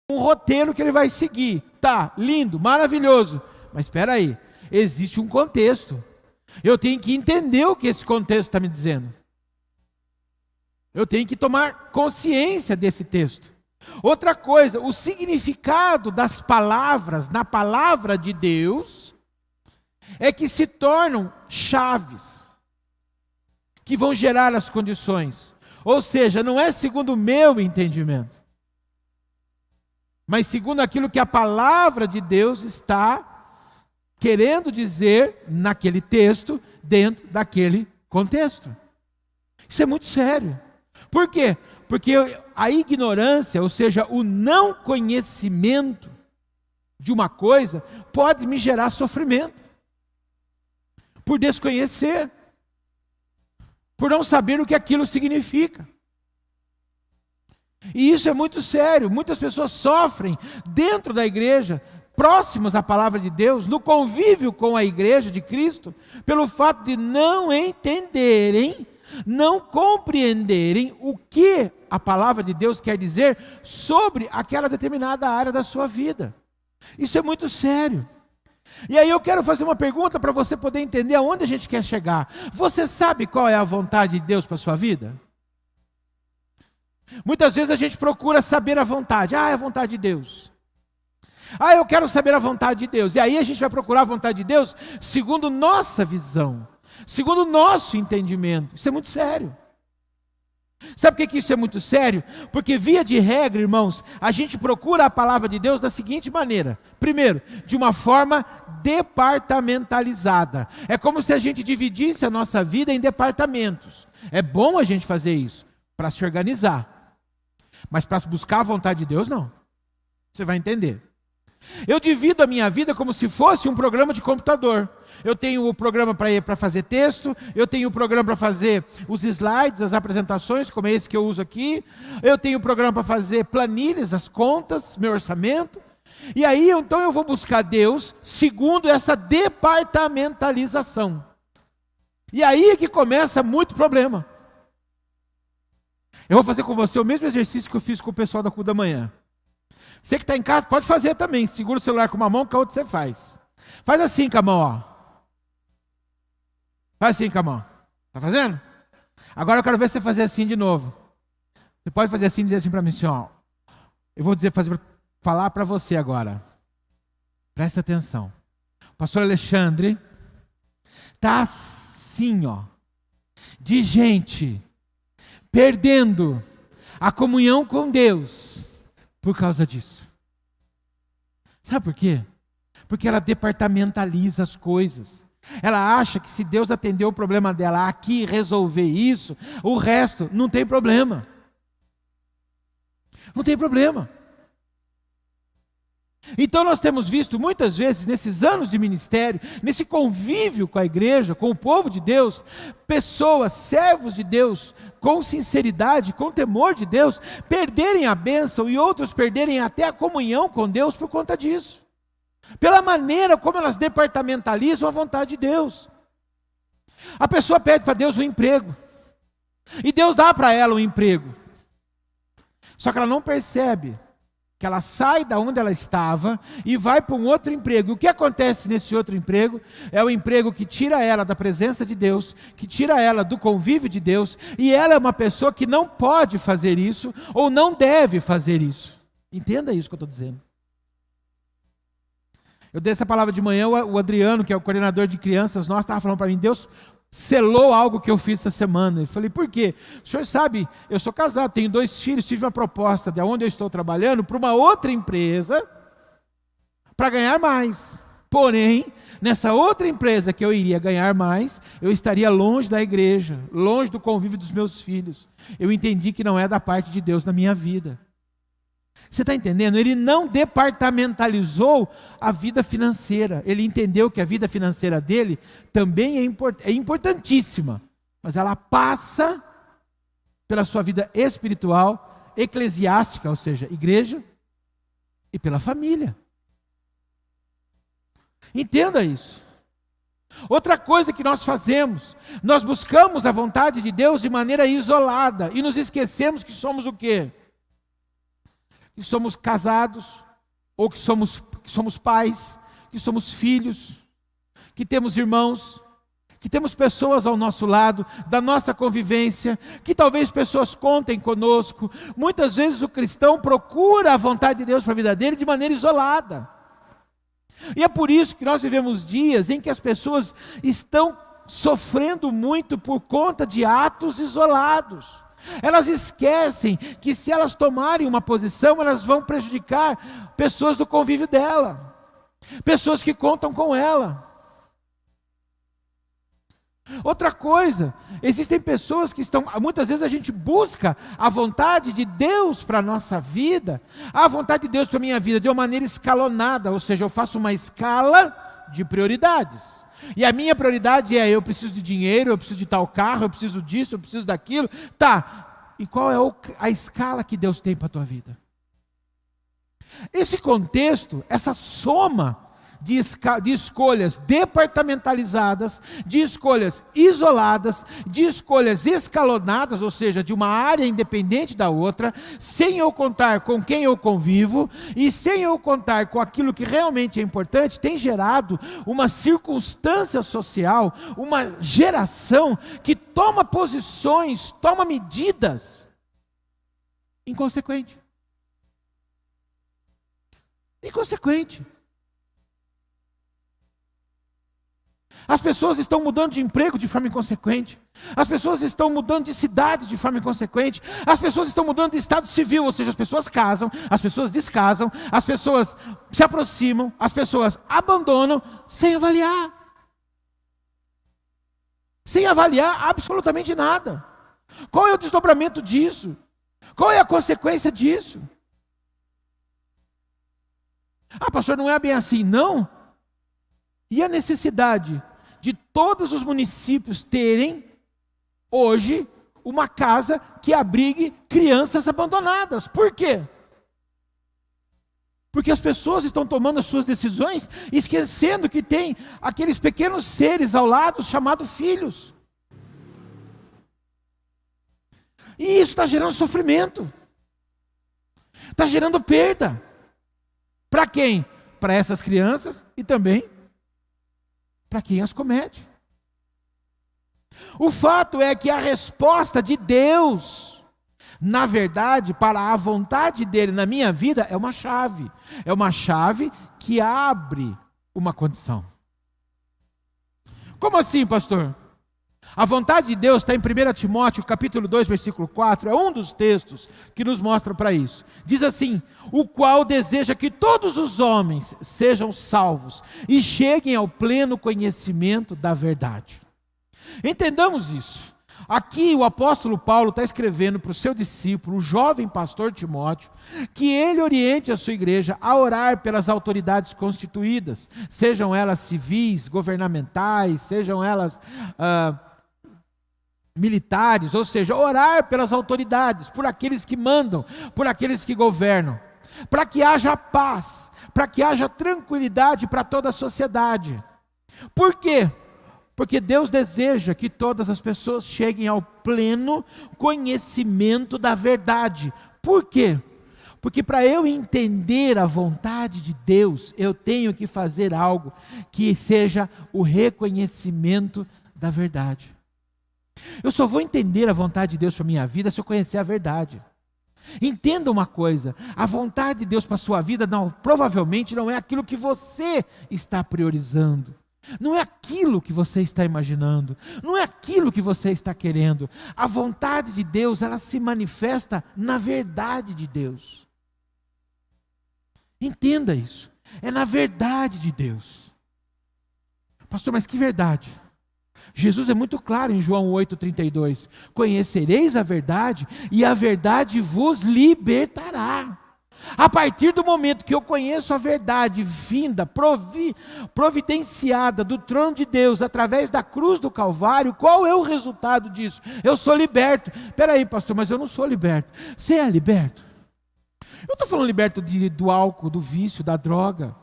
um roteiro que ele vai seguir. Tá, lindo, maravilhoso. Mas espera aí, existe um contexto. Eu tenho que entender o que esse contexto está me dizendo. Eu tenho que tomar consciência desse texto. Outra coisa, o significado das palavras na palavra de Deus é que se tornam chaves que vão gerar as condições. Ou seja, não é segundo o meu entendimento, mas segundo aquilo que a palavra de Deus está querendo dizer naquele texto, dentro daquele contexto. Isso é muito sério. Por quê? Porque a ignorância, ou seja, o não conhecimento de uma coisa, pode me gerar sofrimento. Por desconhecer. Por não saber o que aquilo significa. E isso é muito sério. Muitas pessoas sofrem dentro da igreja, próximas à palavra de Deus, no convívio com a igreja de Cristo, pelo fato de não entenderem, não compreenderem o que a palavra de Deus quer dizer sobre aquela determinada área da sua vida. Isso é muito sério. E aí eu quero fazer uma pergunta para você poder entender aonde a gente quer chegar. Você sabe qual é a vontade de Deus para a sua vida? Muitas vezes a gente procura saber a vontade. É a vontade de Deus. Eu quero saber a vontade de Deus. E aí a gente vai procurar a vontade de Deus segundo nossa visão, segundo o nosso entendimento. Isso é muito sério. Sabe por que isso é muito sério? Porque via de regra, irmãos, a gente procura a palavra de Deus da seguinte maneira. Primeiro, de uma forma departamentalizada. É como se a gente dividisse a nossa vida em departamentos. É bom a gente fazer isso, para se organizar. Mas para buscar a vontade de Deus, não. Você vai entender. Eu divido a minha vida como se fosse um programa de computador. Eu tenho o programa para fazer texto, eu tenho o programa para fazer os slides, as apresentações, como é esse que eu uso aqui. Eu tenho o programa para fazer planilhas, as contas, meu orçamento. E aí, então, eu vou buscar Deus segundo essa departamentalização. E aí é que começa muito problema. Eu vou fazer com você o mesmo exercício que eu fiz com o pessoal da CU da manhã. Você que está em casa, pode fazer também. Segura o celular com uma mão, com a outra você faz. Faz assim com a mão, ó. Faz assim com a mão. Está fazendo? Agora eu quero ver você fazer assim de novo. Você pode fazer assim e dizer assim para mim, assim, ó. Eu vou falar para você agora. Presta atenção. O pastor Alexandre está assim, ó. De gente perdendo a comunhão com Deus. Por causa disso. Sabe por quê? Porque ela departamentaliza as coisas. Ela acha que se Deus atender o problema dela aqui, resolver isso, o resto não tem problema. Não tem problema. Então nós temos visto muitas vezes, nesses anos de ministério, nesse convívio com a igreja, com o povo de Deus, pessoas, servos de Deus, com sinceridade, com temor de Deus, perderem a bênção e outros perderem até a comunhão com Deus por conta disso. Pela maneira como elas departamentalizam a vontade de Deus. A pessoa pede para Deus um emprego, e Deus dá para ela um emprego. Só que ela não percebe que ela sai da onde ela estava e vai para um outro emprego. E o que acontece nesse outro emprego? É o emprego que tira ela da presença de Deus, que tira ela do convívio de Deus, e ela é uma pessoa que não pode fazer isso, ou não deve fazer isso. Entenda isso que eu estou dizendo. Eu dei essa palavra de manhã, o Adriano, que é o coordenador de crianças nosso, estava falando para mim, Deus selou algo que eu fiz essa semana. Eu falei, por quê? O senhor sabe, eu sou casado, tenho 2 filhos, tive uma proposta de onde eu estou trabalhando para uma outra empresa para ganhar mais. Porém, nessa outra empresa que eu iria ganhar mais, eu estaria longe da igreja, longe do convívio dos meus filhos. Eu entendi que não é da parte de Deus na minha vida. Você está entendendo? Ele não departamentalizou a vida financeira. Ele entendeu que a vida financeira dele também é importantíssima. Mas ela passa pela sua vida espiritual, eclesiástica, ou seja, igreja, e pela família. Entenda isso. Outra coisa que nós fazemos, nós buscamos a vontade de Deus de maneira isolada e nos esquecemos que somos o quê? que somos casados, ou que somos pais, que somos filhos, que temos irmãos, que temos pessoas ao nosso lado, da nossa convivência, que talvez pessoas contem conosco. Muitas vezes o cristão procura a vontade de Deus para a vida dele de maneira isolada. E é por isso que nós vivemos dias em que as pessoas estão sofrendo muito por conta de atos isolados. Elas esquecem que se elas tomarem uma posição, elas vão prejudicar pessoas do convívio dela, pessoas que contam com ela. Outra coisa, existem pessoas que muitas vezes a gente busca a vontade de Deus para a nossa vida, a vontade de Deus para a minha vida de uma maneira escalonada, ou seja, eu faço uma escala de prioridades. E a minha prioridade é, eu preciso de dinheiro, eu preciso de tal carro, eu preciso disso, eu preciso daquilo. Tá, e qual é a escala que Deus tem para a tua vida? Esse contexto, essa soma de escolhas departamentalizadas, de escolhas isoladas, de escolhas escalonadas, ou seja, de uma área independente da outra, sem eu contar com quem eu convivo e sem eu contar com aquilo que realmente é importante, tem gerado uma circunstância social, uma geração que toma posições, toma medidas inconsequente. As pessoas estão mudando de emprego de forma inconsequente. As pessoas estão mudando de cidade de forma inconsequente. As pessoas estão mudando de estado civil, ou seja, as pessoas casam, as pessoas descasam, as pessoas se aproximam, as pessoas abandonam sem avaliar. Sem avaliar absolutamente nada. Qual é o desdobramento disso? Qual é a consequência disso? Ah, pastor, não é bem assim, não? E a necessidade de todos os municípios terem, hoje, uma casa que abrigue crianças abandonadas. Por quê? Porque as pessoas estão tomando as suas decisões, esquecendo que tem aqueles pequenos seres ao lado, chamados filhos. E isso está gerando sofrimento. Está gerando perda. Para quem? Para essas crianças e também para quem as comete. O fato é que a resposta de Deus, na verdade, para a vontade dele na minha vida, é uma chave. É uma chave que abre uma condição. Como assim, pastor? A vontade de Deus está em 1 Timóteo, capítulo 2, versículo 4, é um dos textos que nos mostra para isso. Diz assim: o qual deseja que todos os homens sejam salvos e cheguem ao pleno conhecimento da verdade. Entendamos isso. Aqui o apóstolo Paulo está escrevendo para o seu discípulo, o jovem pastor Timóteo, que ele oriente a sua igreja a orar pelas autoridades constituídas, sejam elas civis, governamentais, sejam elas militares, ou seja, orar pelas autoridades, por aqueles que mandam, por aqueles que governam, para que haja paz, para que haja tranquilidade para toda a sociedade. Por quê? Porque Deus deseja que todas as pessoas cheguem ao pleno conhecimento da verdade. Por quê? Porque para eu entender a vontade de Deus, eu tenho que fazer algo que seja o reconhecimento da verdade. Eu só vou entender a vontade de Deus para a minha vida se eu conhecer a verdade. Entenda uma coisa, a vontade de Deus para a sua vida provavelmente não é aquilo que você está priorizando. Não é aquilo que você está imaginando, não é aquilo que você está querendo. A vontade de Deus, ela se manifesta na verdade de Deus. Entenda isso, é na verdade de Deus. Pastor, mas que verdade? Jesus é muito claro em João 8,32, conhecereis a verdade e a verdade vos libertará. A partir do momento que eu conheço a verdade vinda, providenciada do trono de Deus, através da cruz do Calvário, qual é o resultado disso? Eu sou liberto. Espera aí, pastor, mas eu não sou liberto. Você é liberto? Eu não estou falando liberto do álcool, do vício, da droga.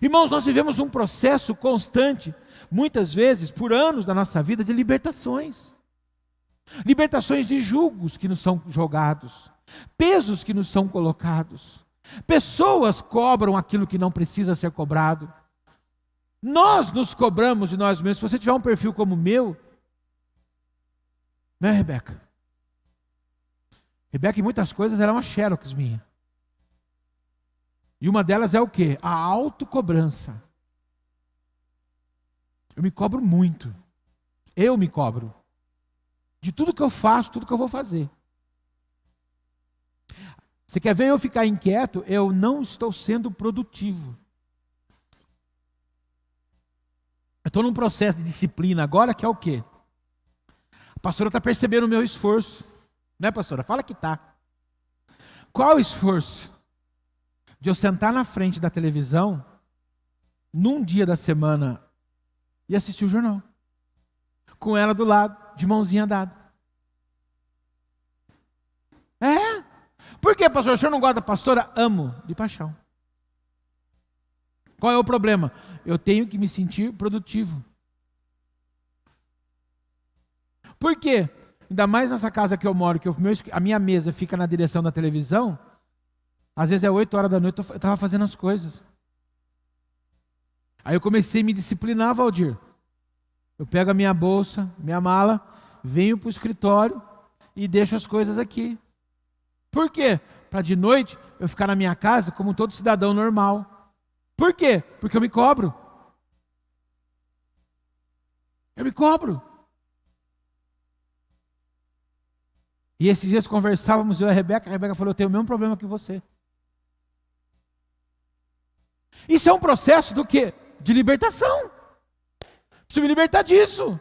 Irmãos, nós vivemos um processo constante, muitas vezes, por anos da nossa vida, de libertações. Libertações de julgos que nos são jogados. pesos que nos são colocados. Pessoas cobram aquilo que não precisa ser cobrado. Nós nos cobramos de nós mesmos. Se você tiver um perfil como o meu, né, Rebeca? Rebeca, em muitas coisas, ela é uma xerox minha. E uma delas é o quê? A autocobrança. Eu me cobro muito. Eu me cobro. De tudo que eu faço, tudo que eu vou fazer. Você quer ver eu ficar inquieto? Eu não estou sendo produtivo. Eu estou num processo de disciplina agora, que é o quê? A pastora está percebendo o meu esforço. Né, pastora? Fala que está. Qual o esforço? De eu sentar na frente da televisão, num dia da semana, e assistir o jornal. Com ela do lado, de mãozinha dada. É? Por que, pastor? O senhor não gosta da pastora? Amo, de paixão. Qual é o problema? Eu tenho que me sentir produtivo. Por quê? Ainda mais nessa casa que eu moro, que a minha mesa fica na direção da televisão, às vezes é 8 horas da noite, eu estava fazendo as coisas. Aí eu comecei a me disciplinar, Valdir. Eu pego a minha bolsa, minha mala, venho para o escritório e deixo as coisas aqui. Por quê? Para de noite eu ficar na minha casa como todo cidadão normal. Por quê? Porque eu me cobro. Eu me cobro. E esses dias conversávamos, eu e a Rebeca falou, eu tenho o mesmo problema que você. Isso é um processo do quê? De libertação. Preciso me libertar disso.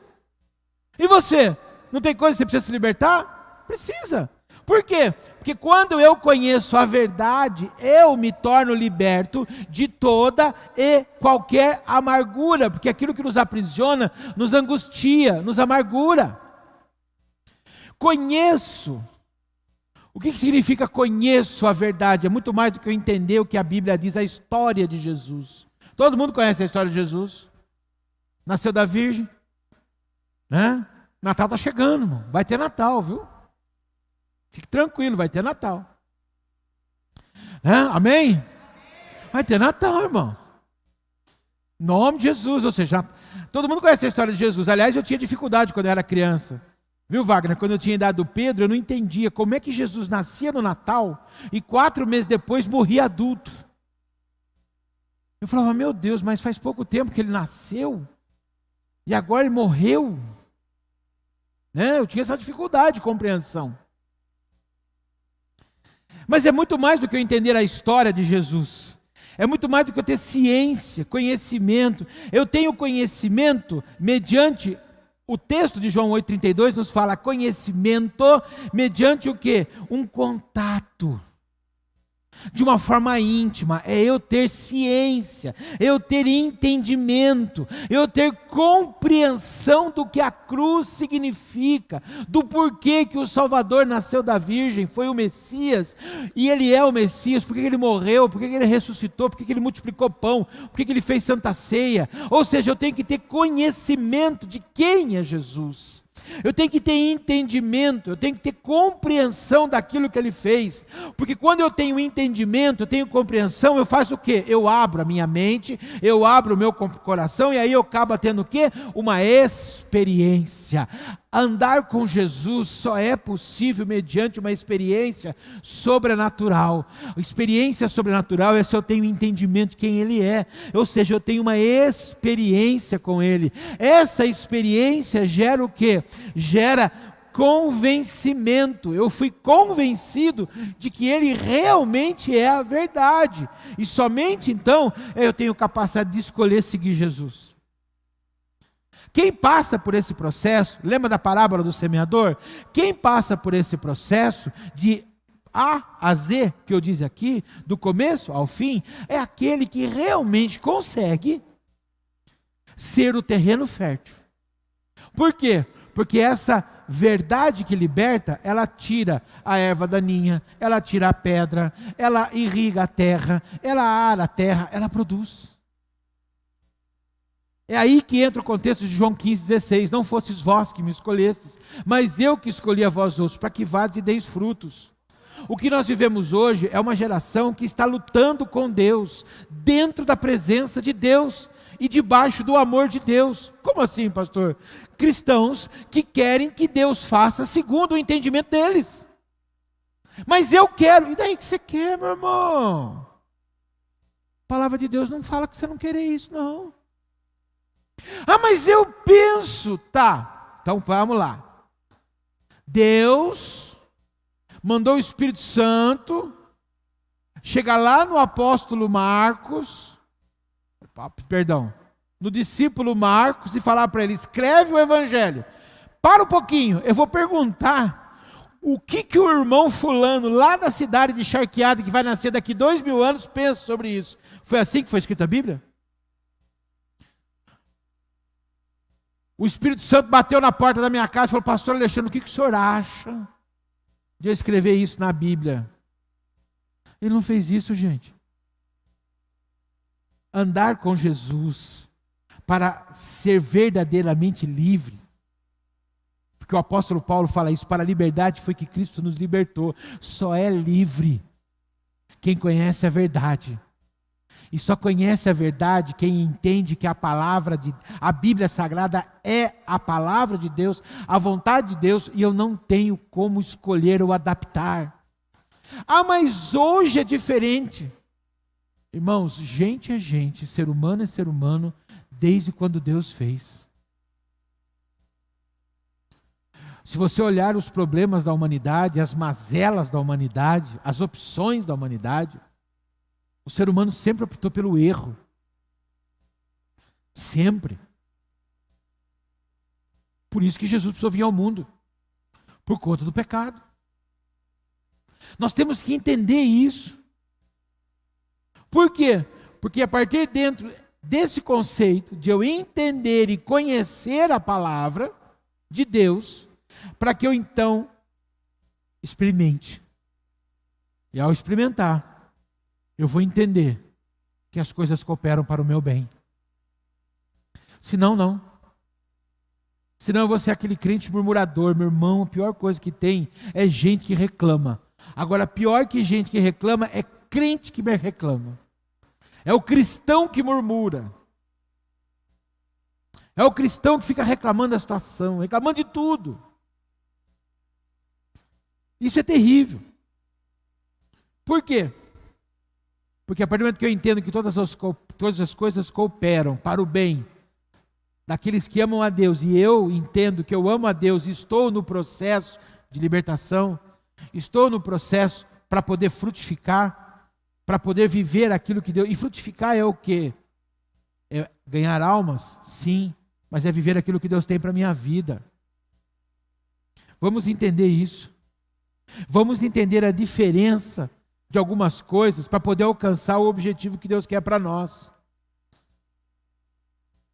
E você? Não tem coisa que você precisa se libertar? Precisa. Por quê? Porque quando eu conheço a verdade, eu me torno liberto de toda e qualquer amargura, porque aquilo que nos aprisiona, nos angustia, nos amargura. Conheço. O que significa conheço a verdade? É muito mais do que eu entender o que a Bíblia diz, a história de Jesus. Todo mundo conhece a história de Jesus? Nasceu da Virgem, né? Natal está chegando, irmão. Vai ter Natal, viu? Fique tranquilo, vai ter Natal. Amém? Vai ter Natal, irmão. Em nome de Jesus, ou seja, todo mundo conhece a história de Jesus. Aliás, eu tinha dificuldade quando eu era criança. Viu, Wagner? Quando eu tinha idade do Pedro, eu não entendia como é que Jesus nascia no Natal e 4 meses depois morria adulto. Eu falava, meu Deus, mas faz pouco tempo que ele nasceu e agora ele morreu. Né? Eu tinha essa dificuldade de compreensão. Mas é muito mais do que eu entender a história de Jesus. É muito mais do que eu ter ciência, conhecimento. Eu tenho conhecimento mediante... O texto de João 8,32 nos fala conhecimento mediante o quê? Um contato. De uma forma íntima, é eu ter ciência, eu ter entendimento, eu ter compreensão do que a cruz significa, do porquê que o Salvador nasceu da Virgem, foi o Messias, e ele é o Messias, porque ele morreu, porque ele ressuscitou, porque ele multiplicou pão, porque ele fez santa ceia. Ou seja, eu tenho que ter conhecimento de quem é Jesus. Eu tenho que ter entendimento, eu tenho que ter compreensão daquilo que ele fez, porque quando eu tenho entendimento, eu tenho compreensão, eu faço o quê? Eu abro a minha mente, eu abro o meu coração, e aí eu acabo tendo o quê? Uma experiência. Andar com Jesus só é possível mediante uma experiência sobrenatural. A experiência sobrenatural é se eu tenho entendimento de quem Ele é, ou seja, eu tenho uma experiência com Ele. Essa experiência gera o quê? Gera convencimento. Eu fui convencido de que Ele realmente é a verdade, e somente então eu tenho capacidade de escolher seguir Jesus. Quem passa por esse processo, lembra da parábola do semeador? Quem passa por esse processo de A a Z, que eu disse aqui, do começo ao fim, é aquele que realmente consegue ser o terreno fértil. Por quê? Porque essa verdade que liberta, ela tira a erva daninha, ela tira a pedra, ela irriga a terra, ela ara a terra, ela produz. É aí que entra o contexto de João 15,16. Não fostes vós que me escolhestes, mas eu que escolhi a vós outros, para que vades e deis frutos. o que nós vivemos hoje é uma geração que está lutando com Deus, dentro da presença de Deus e debaixo do amor de Deus. Como assim, pastor? Cristãos que querem que Deus faça segundo o entendimento deles. Mas eu quero. E daí que você quer, meu irmão? A palavra de Deus não fala que você não querer isso, não. Ah, mas eu penso. Tá, então vamos lá. Deus mandou o Espírito Santo chegar lá no apóstolo Marcos, no discípulo Marcos, e falar para ele: escreve o evangelho. Para um pouquinho, eu vou perguntar o que o irmão fulano lá da cidade de Charqueada, que vai nascer daqui 2000 anos, pensa sobre isso. Foi assim que foi escrita a Bíblia? O Espírito Santo bateu na porta da minha casa e falou: pastor Alexandre, o que o senhor acha de eu escrever isso na Bíblia? Ele não fez isso, gente. Andar com Jesus para ser verdadeiramente livre, porque o apóstolo Paulo fala isso: para a liberdade foi que Cristo nos libertou. Só é livre quem conhece a verdade. E só conhece a verdade quem entende que a Bíblia Sagrada é a palavra de Deus, a vontade de Deus, e eu não tenho como escolher ou adaptar. Ah, mas hoje é diferente. Irmãos, gente é gente, ser humano é ser humano, desde quando Deus fez. Se você olhar os problemas da humanidade, as mazelas da humanidade, as opções da humanidade, o ser humano sempre optou pelo erro. Sempre. Por isso que Jesus precisou vir ao mundo. Por conta do pecado. Nós temos que entender isso. Por quê? Porque a partir dentro desse conceito de eu entender e conhecer a palavra de Deus, para que eu então experimente. E ao experimentar, eu vou entender que as coisas cooperam para o meu bem. Senão, não. Senão eu vou ser aquele crente murmurador. Meu irmão, a pior coisa que tem é gente que reclama. Agora, pior que gente que reclama é crente que reclama. É o cristão que murmura. É o cristão que fica reclamando da situação, reclamando de tudo. Isso é terrível. Por quê? Porque a partir do momento que eu entendo que todas as coisas cooperam para o bem daqueles que amam a Deus, e eu entendo que eu amo a Deus, e estou no processo de libertação, estou no processo para poder frutificar, para poder viver aquilo que Deus... E frutificar é o quê? É ganhar almas? Sim, mas é viver aquilo que Deus tem para a minha vida. Vamos entender isso. Vamos entender a diferença de algumas coisas para poder alcançar o objetivo que Deus quer para nós.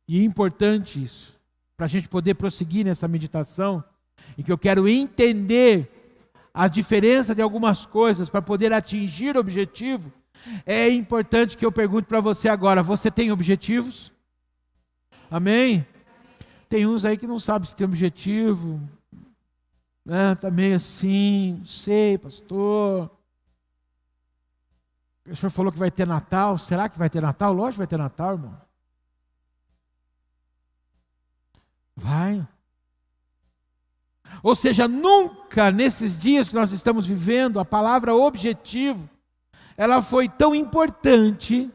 E é importante isso, para a gente poder prosseguir nessa meditação, e que eu quero entender a diferença de algumas coisas para poder atingir o objetivo. É importante que eu pergunte para você agora: você tem objetivos? Amém? Tem uns aí que não sabem se tem objetivo, está meio assim, não sei, pastor. O senhor falou que vai ter Natal. Será que vai ter Natal? Lógico que vai ter Natal, irmão. Vai. Ou seja, nunca nesses dias que nós estamos vivendo, a palavra objetivo, ela foi tão importante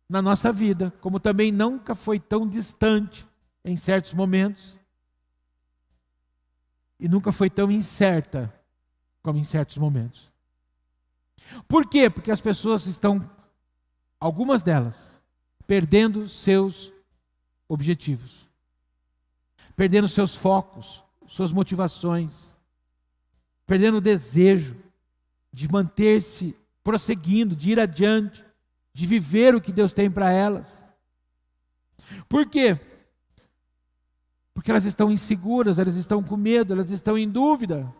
na nossa vida, como também nunca foi tão distante em certos momentos. E nunca foi tão incerta como em certos momentos. Por quê? Porque as pessoas estão, algumas delas, perdendo seus objetivos, perdendo seus focos, suas motivações, perdendo o desejo de manter-se prosseguindo, de ir adiante, de viver o que Deus tem para elas. Por quê? Porque elas estão inseguras, elas estão com medo, elas estão em dúvida.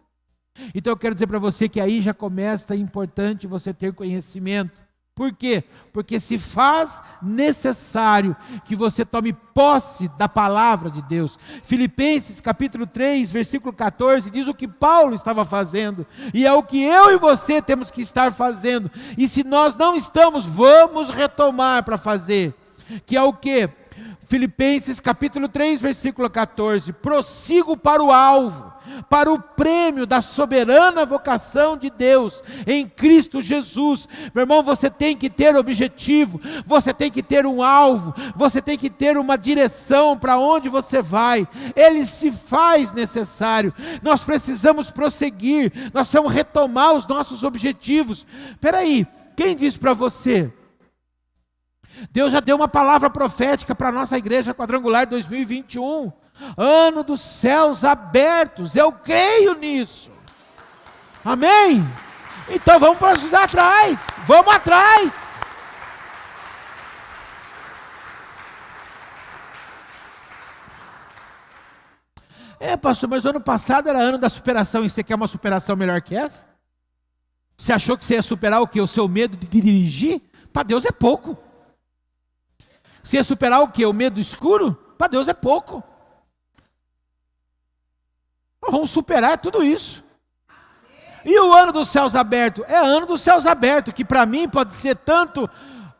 Então eu quero dizer para você que aí já começa, é importante você ter conhecimento Por quê? Porque se faz necessário que você tome posse da palavra de Deus. Filipenses capítulo 3, versículo 14, diz o que Paulo estava fazendo. E é o que eu e você temos que estar fazendo. E se nós não estamos, vamos retomar para fazer. Que é o quê? Filipenses capítulo 3, versículo 14. Prossigo para o alvo, para o prêmio da soberana vocação de Deus em Cristo Jesus. Meu irmão, você tem que ter objetivo, você tem que ter um alvo, você tem que ter uma direção para onde você vai. Ele se faz necessário. Nós precisamos prosseguir, nós precisamos retomar os nossos objetivos. Espera aí, quem disse para você? Deus já deu uma palavra profética para a nossa igreja quadrangular 2021. Ano dos céus abertos, eu creio nisso. Amém? Então vamos para atrás, vamos atrás. Pastor, mas o ano passado era ano da superação e você quer uma superação melhor que essa? Você achou que você ia superar o quê? O seu medo de dirigir? Para Deus é pouco. Você ia superar o quê? O medo escuro? Para Deus é pouco. Nós vamos superar tudo isso. E o ano dos céus abertos? É ano dos céus abertos, que para mim pode ser tanto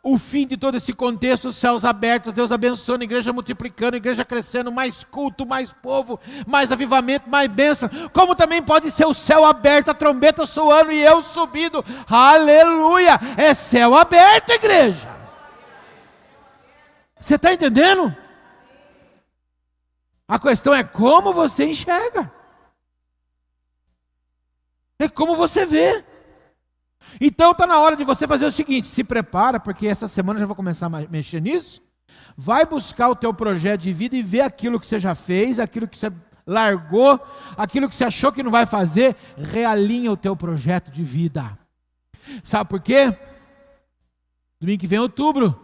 o fim de todo esse contexto, os céus abertos, Deus abençoando, a igreja multiplicando, a igreja crescendo, mais culto, mais povo, mais avivamento, mais bênção, como também pode ser o céu aberto, a trombeta soando e eu subindo, aleluia, é céu aberto, igreja. Você está entendendo? A questão é como você enxerga. É como você vê. Então está na hora de você fazer o seguinte, se prepara, porque essa semana eu já vou começar a mexer nisso. Vai buscar o teu projeto de vida e ver aquilo que você já fez, aquilo que você largou, aquilo que você achou que não vai fazer, realinha o teu projeto de vida. Sabe por quê? Domingo que vem é outubro.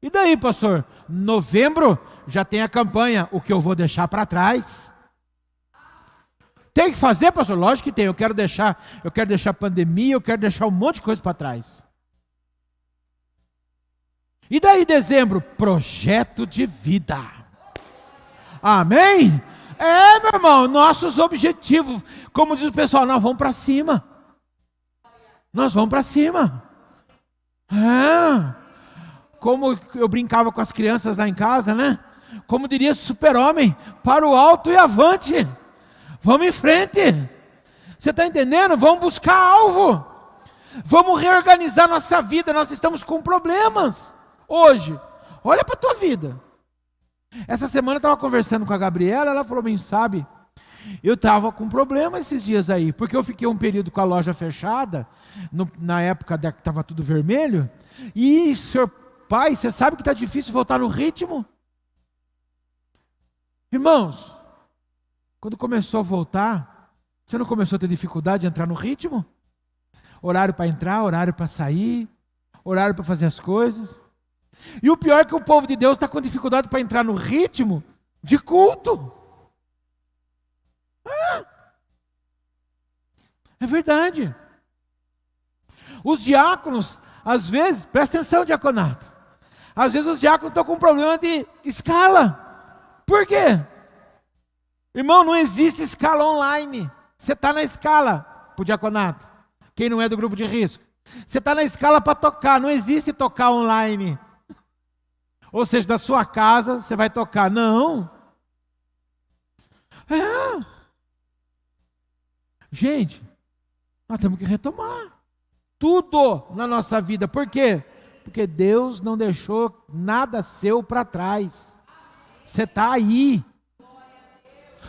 E daí, pastor? Novembro já tem a campanha, o que eu vou deixar para trás. Tem que fazer, pastor? Lógico que tem. Eu quero deixar a pandemia, eu quero deixar um monte de coisa para trás. E daí, dezembro? Projeto de vida. Amém? Meu irmão, nossos objetivos, como diz o pessoal, nós vamos para cima. Nós vamos para cima. Como eu brincava com as crianças lá em casa, né? Como diria super-homem, para o alto e avante. Vamos em frente. Você está entendendo? Vamos buscar alvo. Vamos reorganizar nossa vida. Nós estamos com problemas hoje. Olha para a tua vida. Essa semana eu estava conversando com a Gabriela, ela falou bem, sabe, eu estava com problema esses dias aí, porque eu fiquei um período com a loja fechada, na época que estava tudo vermelho, e senhor pai, você sabe que está difícil voltar no ritmo? Irmãos, quando começou a voltar, você não começou a ter dificuldade de entrar no ritmo? Horário para entrar, horário para sair, horário para fazer as coisas. E o pior é que o povo de Deus está com dificuldade para entrar no ritmo de culto. É verdade. Os diáconos, às vezes, presta atenção, diaconato. Às vezes os diáconos estão com problema de escala. Por quê? Irmão, não existe escala online. Você está na escala para o diaconato. Quem não é do grupo de risco. Você está na escala para tocar. Não existe tocar online. Ou seja, da sua casa você vai tocar. Não. Gente, nós temos que retomar tudo na nossa vida. Por quê? Porque Deus não deixou nada seu para trás. Você está aí.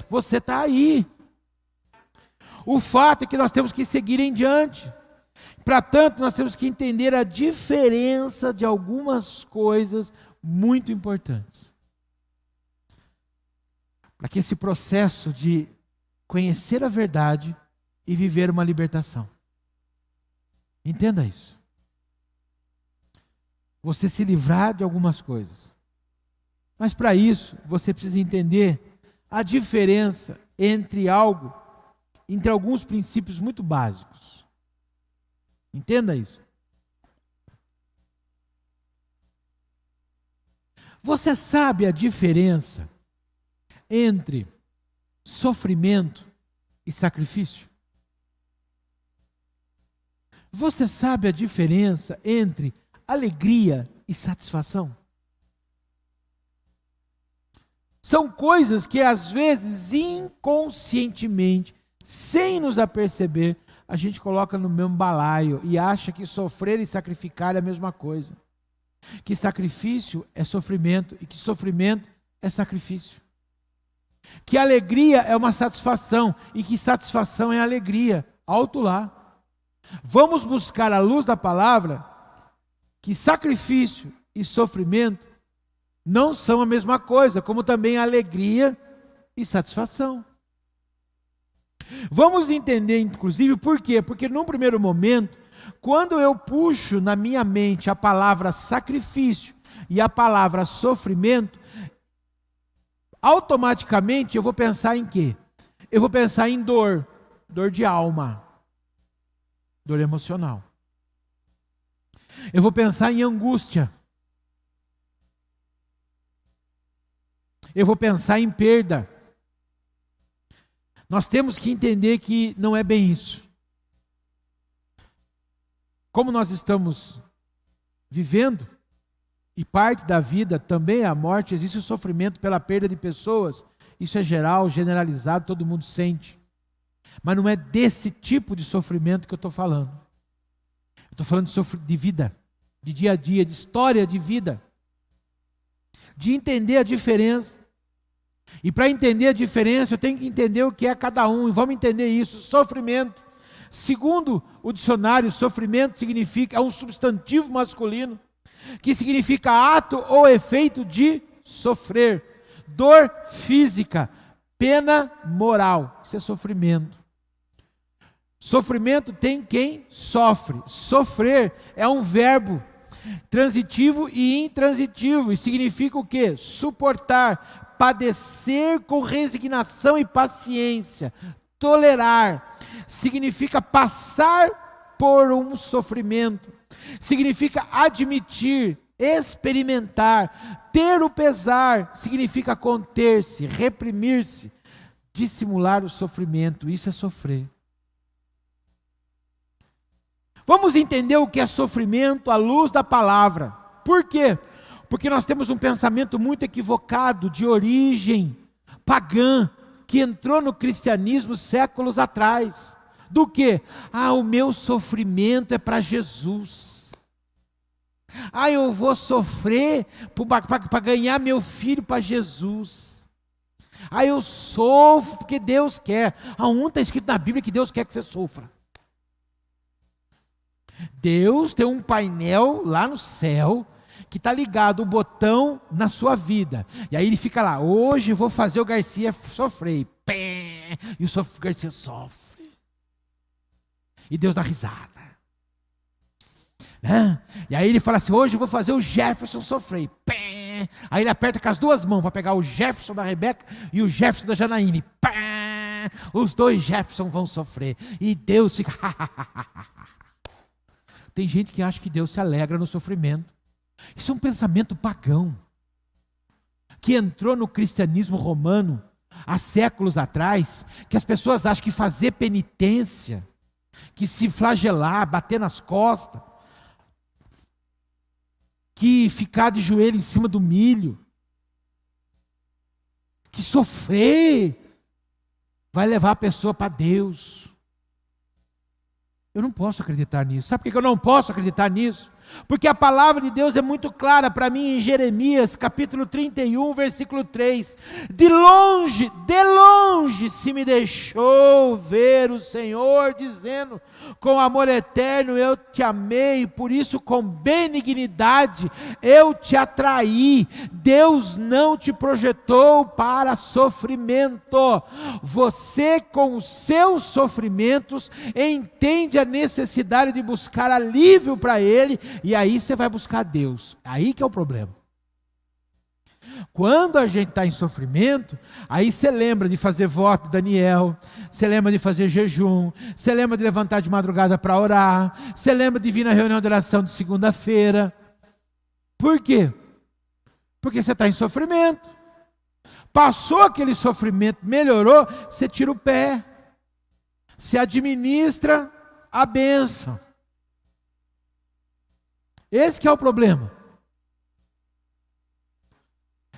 Você está aí. O fato é que nós temos que seguir em diante. Para tanto, nós temos que entender a diferença de algumas coisas muito importantes. Para que esse processo de conhecer a verdade e viver uma libertação. Entenda isso. Você se livrar de algumas coisas. Mas para isso, você precisa entender a diferença entre alguns princípios muito básicos. Entenda isso. Você sabe a diferença entre sofrimento e sacrifício? Você sabe a diferença entre alegria e satisfação? São coisas que às vezes inconscientemente, sem nos aperceber, a gente coloca no mesmo balaio e acha que sofrer e sacrificar é a mesma coisa. Que sacrifício é sofrimento e que sofrimento é sacrifício. Que alegria é uma satisfação e que satisfação é alegria. Alto lá. Vamos buscar à luz da palavra que sacrifício e sofrimento não são a mesma coisa, como também alegria e satisfação. Vamos entender, inclusive, por quê? Porque num primeiro momento, quando eu puxo na minha mente a palavra sacrifício e a palavra sofrimento, automaticamente eu vou pensar em quê? Eu vou pensar em dor, dor de alma, dor emocional. Eu vou pensar em angústia. Eu vou pensar em perda. Nós temos que entender que não é bem isso. Como nós estamos vivendo, e parte da vida também é a morte, existe o sofrimento pela perda de pessoas. Isso é geral, generalizado, todo mundo sente. Mas não é desse tipo de sofrimento que eu estou falando. Eu estou falando de vida, de dia a dia, de história de vida. De entender a diferença. E para entender a diferença, eu tenho que entender o que é cada um. E vamos entender isso. Sofrimento. Segundo o dicionário, sofrimento significa, é um substantivo masculino, que significa ato ou efeito de sofrer. Dor física, pena moral. Isso é sofrimento. Sofrimento tem quem sofre. Sofrer é um verbo transitivo e intransitivo. E significa o quê? Suportar, padecer com resignação e paciência. Tolerar. Significa passar por um sofrimento. Significa admitir, experimentar, ter o pesar. Significa conter-se, reprimir-se, dissimular o sofrimento. Isso é sofrer. Vamos entender o que é sofrimento à luz da palavra. Por quê? Porque nós temos um pensamento muito equivocado, de origem pagã, que entrou no cristianismo séculos atrás. Do quê? O meu sofrimento é para Jesus. Eu vou sofrer para ganhar meu filho para Jesus. Eu sofro porque Deus quer. Aonde está escrito na Bíblia que Deus quer que você sofra? Deus tem um painel lá no céu que está ligado o botão na sua vida. E aí ele fica lá, hoje eu vou fazer o Garcia sofrer. E o Garcia sofre. E Deus dá risada. Né? E aí ele fala assim, hoje eu vou fazer o Jefferson sofrer. Aí ele aperta com as duas mãos para pegar o Jefferson da Rebeca e o Jefferson da Janaíne. Os dois Jefferson vão sofrer. E Deus fica... Tem gente que acha que Deus se alegra no sofrimento. Isso é um pensamento pagão, que entrou no cristianismo romano há séculos atrás, que as pessoas acham que fazer penitência, que se flagelar, bater nas costas, que ficar de joelho em cima do milho, que sofrer vai levar a pessoa para Deus. Eu não posso acreditar nisso. Sabe por que eu não posso acreditar nisso? Porque a palavra de Deus é muito clara para mim em Jeremias, capítulo 31, versículo 3. De longe se me deixou ver o Senhor, dizendo, com amor eterno eu te amei, por isso com benignidade eu te atraí. Deus não te projetou para sofrimento. Você, com os seus sofrimentos, entende a necessidade de buscar alívio para Ele, e aí você vai buscar Deus. Aí que é o problema. Quando a gente está em sofrimento, aí você lembra de fazer voto de Daniel, você lembra de fazer jejum, você lembra de levantar de madrugada para orar, você lembra de vir na reunião de oração de segunda-feira. Por quê? Porque você está em sofrimento. Passou aquele sofrimento, melhorou, você tira o pé. Você administra a bênção. Esse que é o problema.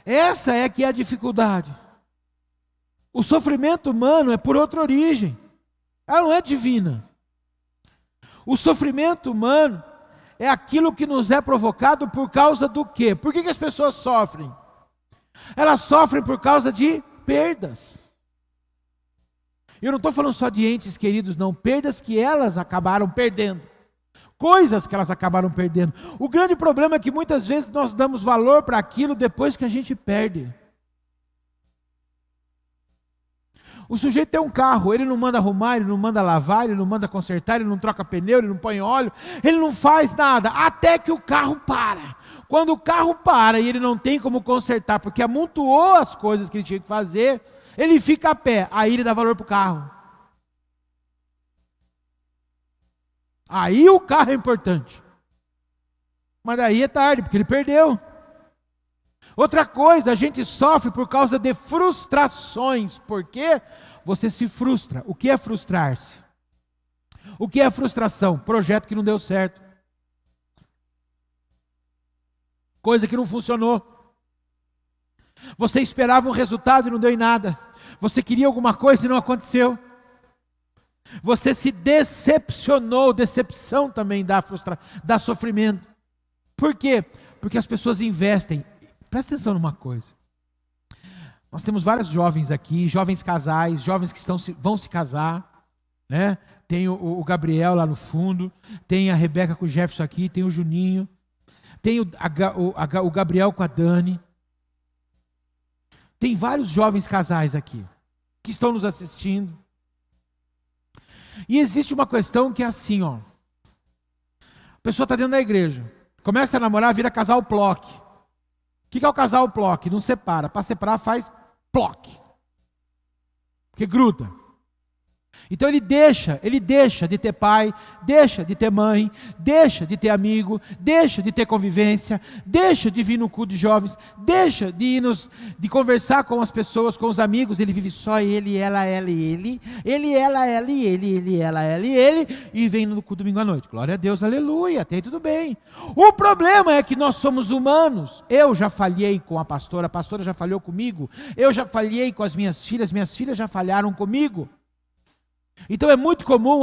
Essa é que é a dificuldade. O sofrimento humano é por outra origem. Ela não é divina. O sofrimento humano é aquilo que nos é provocado por causa do quê? Por que as pessoas sofrem? Elas sofrem por causa de perdas. Eu não estou falando só de entes queridos, não. Perdas que elas acabaram perdendo. Coisas que elas acabaram perdendo. O grande problema é que muitas vezes nós damos valor para aquilo depois que a gente perde. O sujeito tem um carro, ele não manda arrumar, ele não manda lavar, ele não manda consertar, ele não troca pneu, ele não põe óleo, ele não faz nada, até que o carro para. Quando o carro para e ele não tem como consertar, porque amontoou as coisas que ele tinha que fazer, ele fica a pé, aí ele dá valor para o carro. Aí o carro é importante. Mas daí é tarde, porque ele perdeu. Outra coisa, a gente sofre por causa de frustrações. Por quê? Você se frustra. O que é frustrar-se? O que é frustração? Projeto que não deu certo. Coisa que não funcionou. Você esperava um resultado e não deu em nada. Você queria alguma coisa e não aconteceu. Você se decepcionou. Decepção também dá sofrimento. Por quê? Porque as pessoas investem. Presta atenção numa coisa. Nós temos vários jovens aqui, jovens casais, jovens que vão se casar, né? Tem o Gabriel lá no fundo, tem a Rebeca com o Jefferson aqui, tem o Juninho, tem o Gabriel com a Dani. Tem vários jovens casais aqui, que estão nos assistindo. E existe uma questão que é assim, ó. A pessoa está dentro da igreja, começa a namorar, vira casal ploque. O que é o casal ploque? Não separa. Para separar faz ploque. Porque gruda. Então ele deixa de ter pai, deixa de ter mãe, deixa de ter amigo, deixa de ter convivência, deixa de vir no culto de jovens, deixa de conversar com as pessoas, com os amigos, ele vive só ele, ela e ele, ela e ele, ela e ele, e vem no culto domingo à noite. Glória a Deus, aleluia, até aí tudo bem. O problema é que nós somos humanos. Eu já falhei com a pastora já falhou comigo, eu já falhei com as minhas filhas já falharam comigo. Então é muito comum,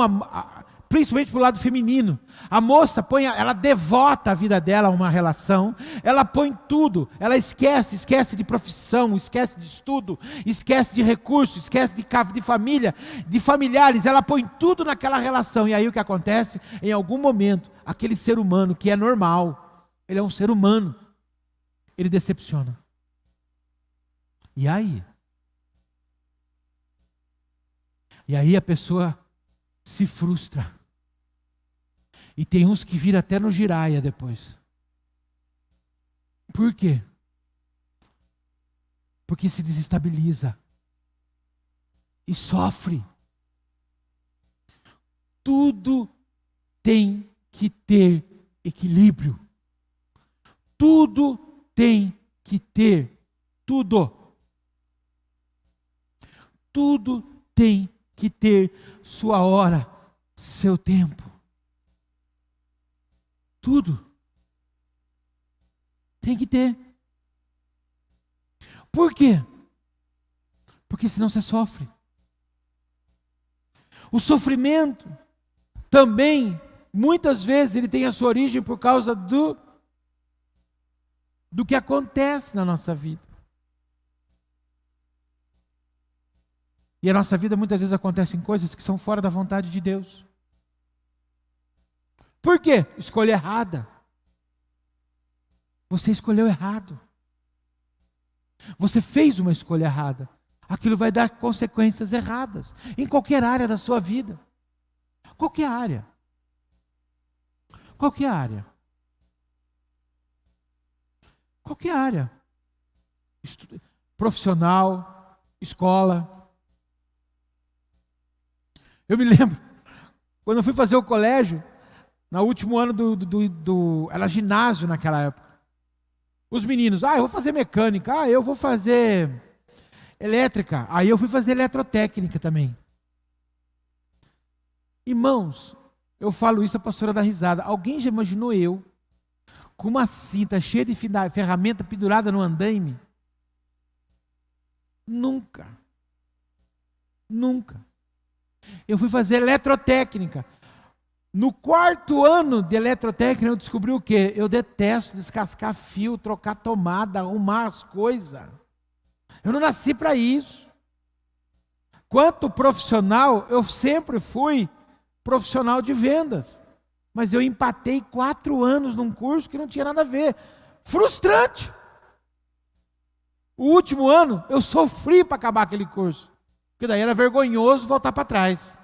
principalmente para o lado feminino, a moça ela devota a vida dela a uma relação, ela põe tudo, ela esquece de profissão, esquece de estudo, esquece de recursos, esquece de família, de familiares, ela põe tudo naquela relação. E aí o que acontece? Em algum momento, aquele ser humano que é normal, ele é um ser humano, ele decepciona. E aí? E aí a pessoa se frustra. E tem uns que viram até no giraia depois. Por quê? Porque se desestabiliza. E sofre. Tudo tem que ter equilíbrio. Tudo tem que ter. Tudo tem que ter sua hora, seu tempo. Tudo tem que ter. Por quê? Porque senão você sofre. O sofrimento também, muitas vezes, ele tem a sua origem por causa do que acontece na nossa vida. E a nossa vida muitas vezes acontecem coisas que são fora da vontade de Deus. Por quê? Escolha errada. Você escolheu errado. Você fez uma escolha errada. Aquilo vai dar consequências erradas em qualquer área da sua vida. Qualquer área. Qualquer área. Qualquer área. Profissional, escola. Eu me lembro, quando eu fui fazer o colégio, no último ano era ginásio naquela época. Os meninos, eu vou fazer mecânica, eu vou fazer elétrica, aí eu fui fazer eletrotécnica também. Irmãos, eu falo isso, a pastora dá risada. Alguém já imaginou eu, com uma cinta cheia de ferramenta pendurada no andaime? Nunca. Nunca. Eu fui fazer eletrotécnica. No 4º ano de eletrotécnica eu descobri o quê? Eu detesto descascar fio, trocar tomada, arrumar as coisas. Eu não nasci para isso. Quanto profissional, eu sempre fui profissional de vendas. Mas eu empatei 4 anos num curso que não tinha nada a ver. Frustrante. O último ano, eu sofri para acabar aquele curso. Porque daí era vergonhoso voltar para trás.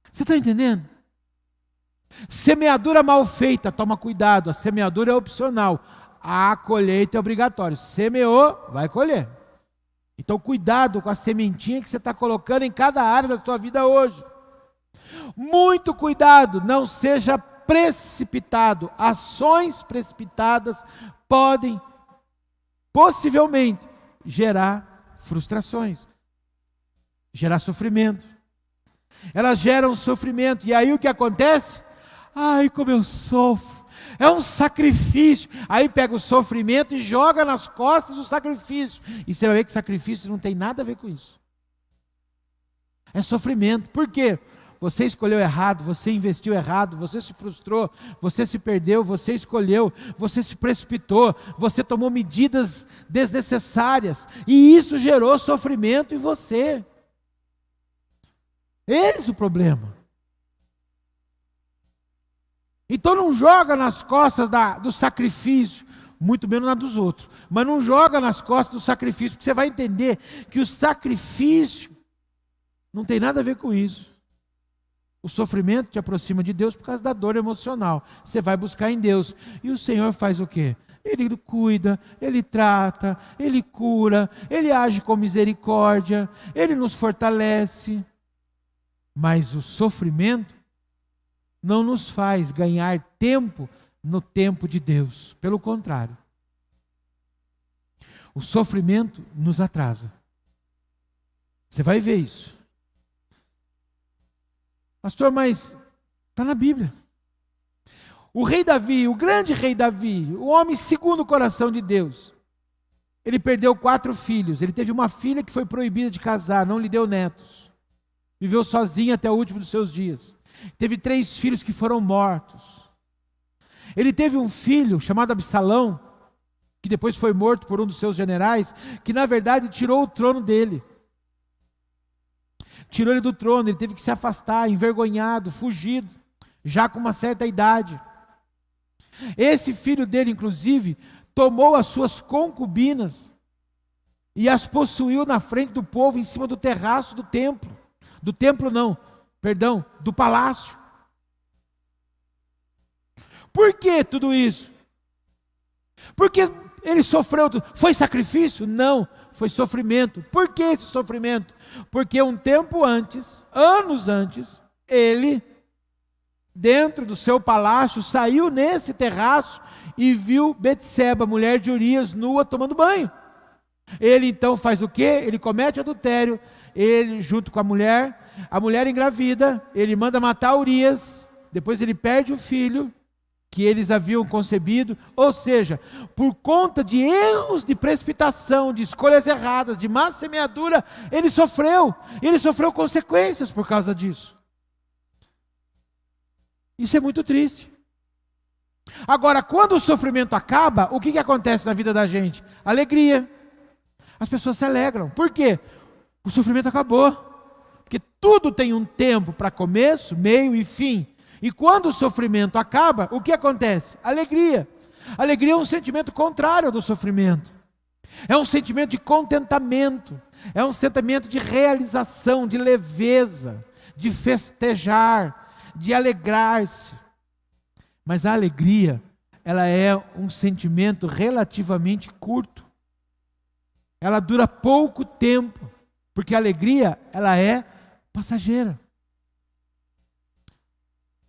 Você está entendendo? Semeadura mal feita, toma cuidado. A semeadura é opcional. A colheita é obrigatória. Semeou, vai colher. Então cuidado com a sementinha que você está colocando em cada área da sua vida hoje. Muito cuidado, não seja precipitado. Ações precipitadas podem, possivelmente, gerar frustrações, gerar sofrimento. Elas geram sofrimento, e aí o que acontece? Ai, como eu sofro, é um sacrifício. Aí pega o sofrimento e joga nas costas do sacrifício, e você vai ver que sacrifício não tem nada a ver com isso. É sofrimento. Por quê? Você escolheu errado, você investiu errado, você se frustrou, você se perdeu, você escolheu, você se precipitou, você tomou medidas desnecessárias, e isso gerou sofrimento em você. Eis o problema. Então não joga nas costas do sacrifício, muito menos na dos outros, mas não joga nas costas do sacrifício, porque você vai entender que o sacrifício não tem nada a ver com isso. O sofrimento te aproxima de Deus por causa da dor emocional. Você vai buscar em Deus. E o Senhor faz o quê? Ele cuida, Ele trata, Ele cura, Ele age com misericórdia, Ele nos fortalece. Mas o sofrimento não nos faz ganhar tempo no tempo de Deus. Pelo contrário. O sofrimento nos atrasa. Você vai ver isso. Pastor, mas está na Bíblia. O rei Davi, o grande rei Davi, o homem segundo o coração de Deus, ele perdeu 4 filhos. Ele teve uma filha que foi proibida de casar, não lhe deu netos. Viveu sozinho até o último dos seus dias. Teve 3 filhos que foram mortos. Ele teve um filho chamado Absalão, que depois foi morto por um dos seus generais, que na verdade tirou o trono dele. Tirou ele do trono, ele teve que se afastar, envergonhado, fugido, já com uma certa idade. Esse filho dele, inclusive, tomou as suas concubinas e as possuiu na frente do povo, em cima do terraço do templo. Do templo não, perdão, do palácio. Por que tudo isso? Porque ele sofreu, foi sacrifício? Não, foi sofrimento. Por que esse sofrimento? Porque um tempo antes, anos antes, ele, dentro do seu palácio, saiu nesse terraço e viu Betseba, mulher de Urias, nua, tomando banho. Ele então faz o quê? Ele comete adultério, ele junto com a mulher engravida, ele manda matar Urias, depois ele perde o filho que eles haviam concebido, ou seja, por conta de erros de precipitação, de escolhas erradas, de má semeadura, ele sofreu consequências por causa disso. Isso é muito triste. Agora, quando o sofrimento acaba, o que acontece na vida da gente? Alegria. As pessoas se alegram. Por quê? O sofrimento acabou. Porque tudo tem um tempo para começo, meio e fim. E quando o sofrimento acaba, o que acontece? Alegria. Alegria é um sentimento contrário ao do sofrimento. É um sentimento de contentamento. É um sentimento de realização, de leveza, de festejar, de alegrar-se. Mas a alegria, ela é um sentimento relativamente curto. Ela dura pouco tempo, porque a alegria, ela é passageira.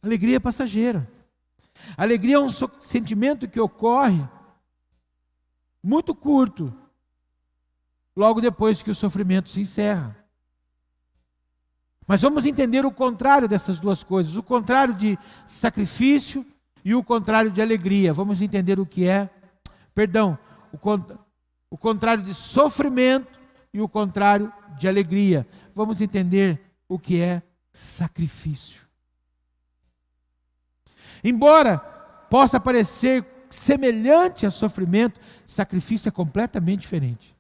Alegria é passageira. Alegria é um sentimento que ocorre muito curto, logo depois que o sofrimento se encerra. Mas vamos entender o contrário dessas duas coisas, o contrário de sacrifício e o contrário de alegria. Vamos entender o que é, o contrário de sofrimento e o contrário de alegria. Vamos entender o que é sacrifício. Embora possa parecer semelhante a sofrimento, sacrifício é completamente diferente.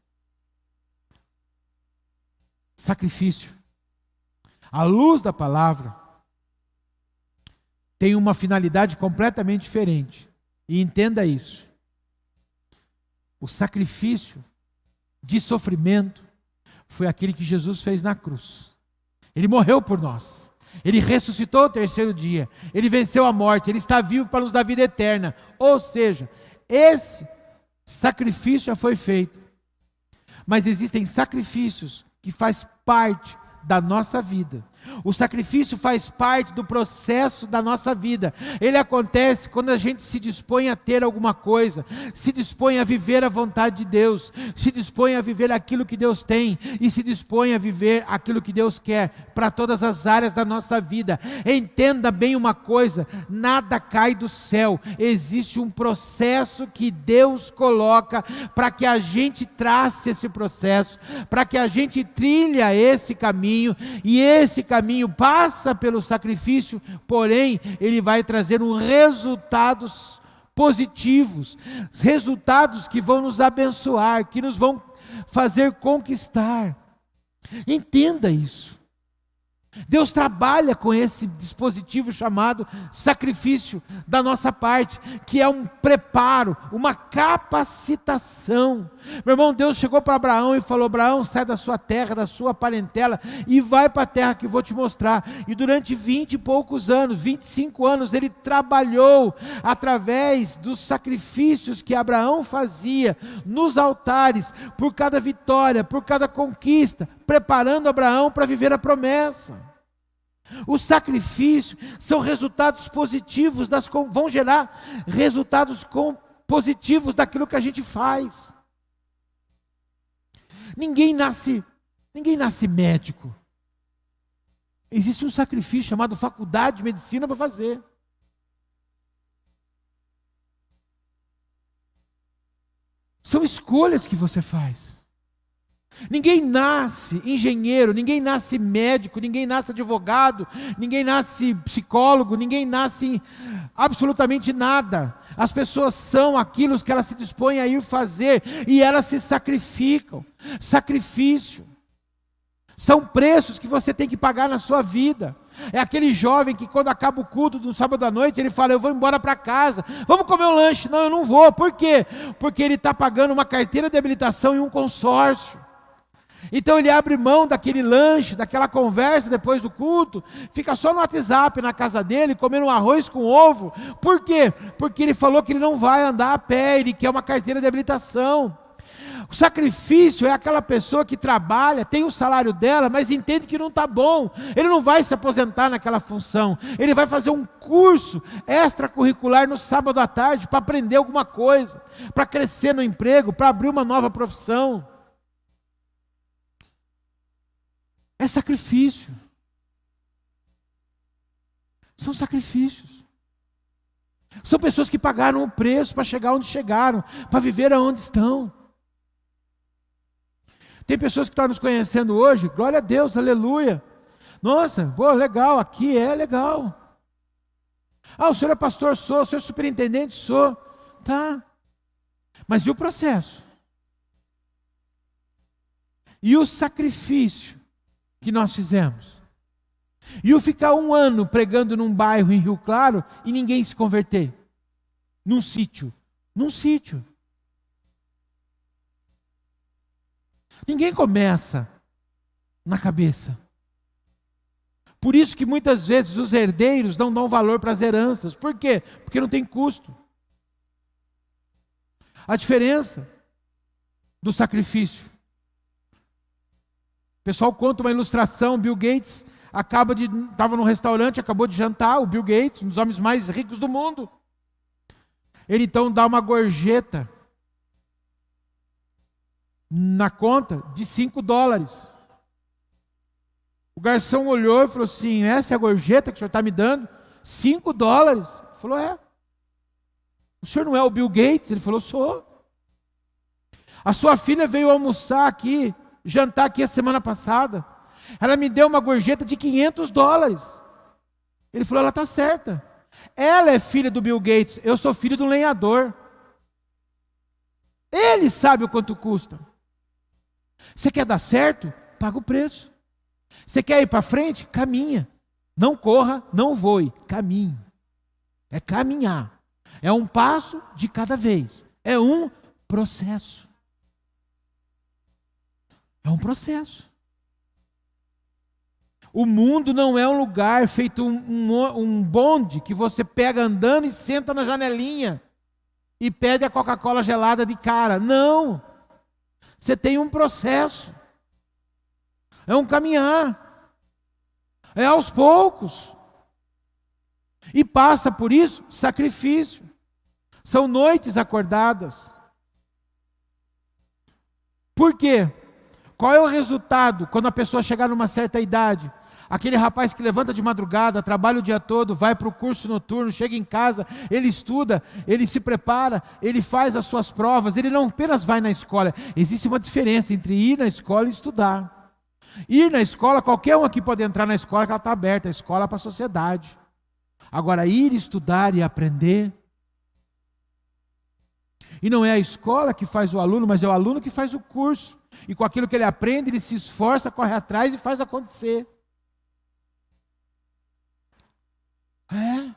Sacrifício, à luz da palavra, tem uma finalidade completamente diferente. E entenda isso. O sacrifício de sofrimento foi aquele que Jesus fez na cruz. Ele morreu por nós. Ele ressuscitou ao terceiro dia. Ele venceu a morte. Ele está vivo para nos dar vida eterna. Ou seja, esse sacrifício já foi feito. Mas existem sacrifícios que faz parte da nossa vida. O sacrifício faz parte do processo da nossa vida. Ele acontece quando a gente se dispõe a ter alguma coisa, se dispõe a viver a vontade de Deus, se dispõe a viver aquilo que Deus tem e se dispõe a viver aquilo que Deus quer para todas as áreas da nossa vida. Entenda bem uma coisa, nada cai do céu. Existe um processo que Deus coloca para que a gente trace esse processo, para que a gente trilha esse caminho, e esse caminho passa pelo sacrifício, porém, ele vai trazer resultados positivos, resultados que vão nos abençoar, que nos vão fazer conquistar. Entenda isso. Deus trabalha com esse dispositivo chamado sacrifício da nossa parte, que é um preparo, uma capacitação. Meu irmão, Deus chegou para Abraão e falou: Abraão, sai da sua terra, da sua parentela e vai para a terra que eu vou te mostrar. E durante 20 e poucos anos, 25 anos, ele trabalhou através dos sacrifícios que Abraão fazia nos altares, por cada vitória, por cada conquista, preparando Abraão para viver a promessa. O sacrifício são resultados positivos, vão gerar resultados positivos daquilo que a gente faz. Ninguém nasce médico. Existe um sacrifício chamado faculdade de medicina para fazer. São escolhas que você faz. Ninguém nasce engenheiro, ninguém nasce médico, ninguém nasce advogado, ninguém nasce psicólogo, ninguém nasce absolutamente nada. As pessoas são aquilo que elas se dispõem a ir fazer e elas se sacrificam. Sacrifício. São preços que você tem que pagar na sua vida. É aquele jovem que quando acaba o culto do sábado à noite, ele fala: eu vou embora para casa, vamos comer um lanche. Não, eu não vou. Por quê? Porque ele está pagando uma carteira de habilitação e um consórcio. Então ele abre mão daquele lanche, daquela conversa depois do culto, fica só no WhatsApp na casa dele, comendo um arroz com ovo. Por quê? Porque ele falou que ele não vai andar a pé, ele quer uma carteira de habilitação. O sacrifício é aquela pessoa que trabalha, tem o salário dela, mas entende que não está bom. Ele não vai se aposentar naquela função. Ele vai fazer um curso extracurricular no sábado à tarde para aprender alguma coisa, para crescer no emprego, para abrir uma nova profissão. É sacrifício. São sacrifícios. São pessoas que pagaram o preço para chegar onde chegaram, para viver aonde estão. Tem pessoas que estão nos conhecendo hoje, glória a Deus, aleluia. Nossa, pô, legal, aqui é legal. Ah, o senhor é pastor? Sou. O senhor é superintendente? Sou. Tá. Mas e o processo? E o sacrifício que nós fizemos? E o ficar 1 ano pregando num bairro em Rio Claro e ninguém se converter? Num sítio. Ninguém começa na cabeça. Por isso que muitas vezes os herdeiros não dão valor para as heranças. Por quê? Porque não tem custo. A diferença do sacrifício. O pessoal conta uma ilustração: Bill Gates estava num restaurante, acabou de jantar, o Bill Gates, um dos homens mais ricos do mundo. Ele então dá uma gorjeta na conta de $5. O garçom olhou e falou assim: essa é a gorjeta que o senhor está me dando? $5? Ele falou: é. O senhor não é o Bill Gates? Ele falou: sou. A sua filha veio almoçar aqui, jantar aqui a semana passada. Ela me deu uma gorjeta de $500. Ele falou: ela está certa. Ela é filha do Bill Gates, eu sou filho do lenhador. Ele sabe o quanto custa. Você quer dar certo? Paga o preço. Você quer ir para frente? Caminha. Não corra, não voe, caminhe. É caminhar. É um passo de cada vez. É um processo. É um processo. O mundo não é um lugar feito um bonde que você pega andando e senta na janelinha e pede a Coca-Cola gelada de cara. Não. Você tem um processo. É um caminhar. É aos poucos. E passa por isso sacrifício. São noites acordadas. Por quê? Qual é o resultado quando a pessoa chegar numa certa idade? Aquele rapaz que levanta de madrugada, trabalha o dia todo, vai para o curso noturno, chega em casa, ele estuda, ele se prepara, ele faz as suas provas, ele não apenas vai na escola. Existe uma diferença entre ir na escola e estudar. Ir na escola, qualquer um aqui pode entrar na escola, que ela está aberta, a escola é para a sociedade. Agora, ir estudar e aprender, e não é a escola que faz o aluno, mas é o aluno que faz o curso. E com aquilo que ele aprende, ele se esforça, corre atrás e faz acontecer. É.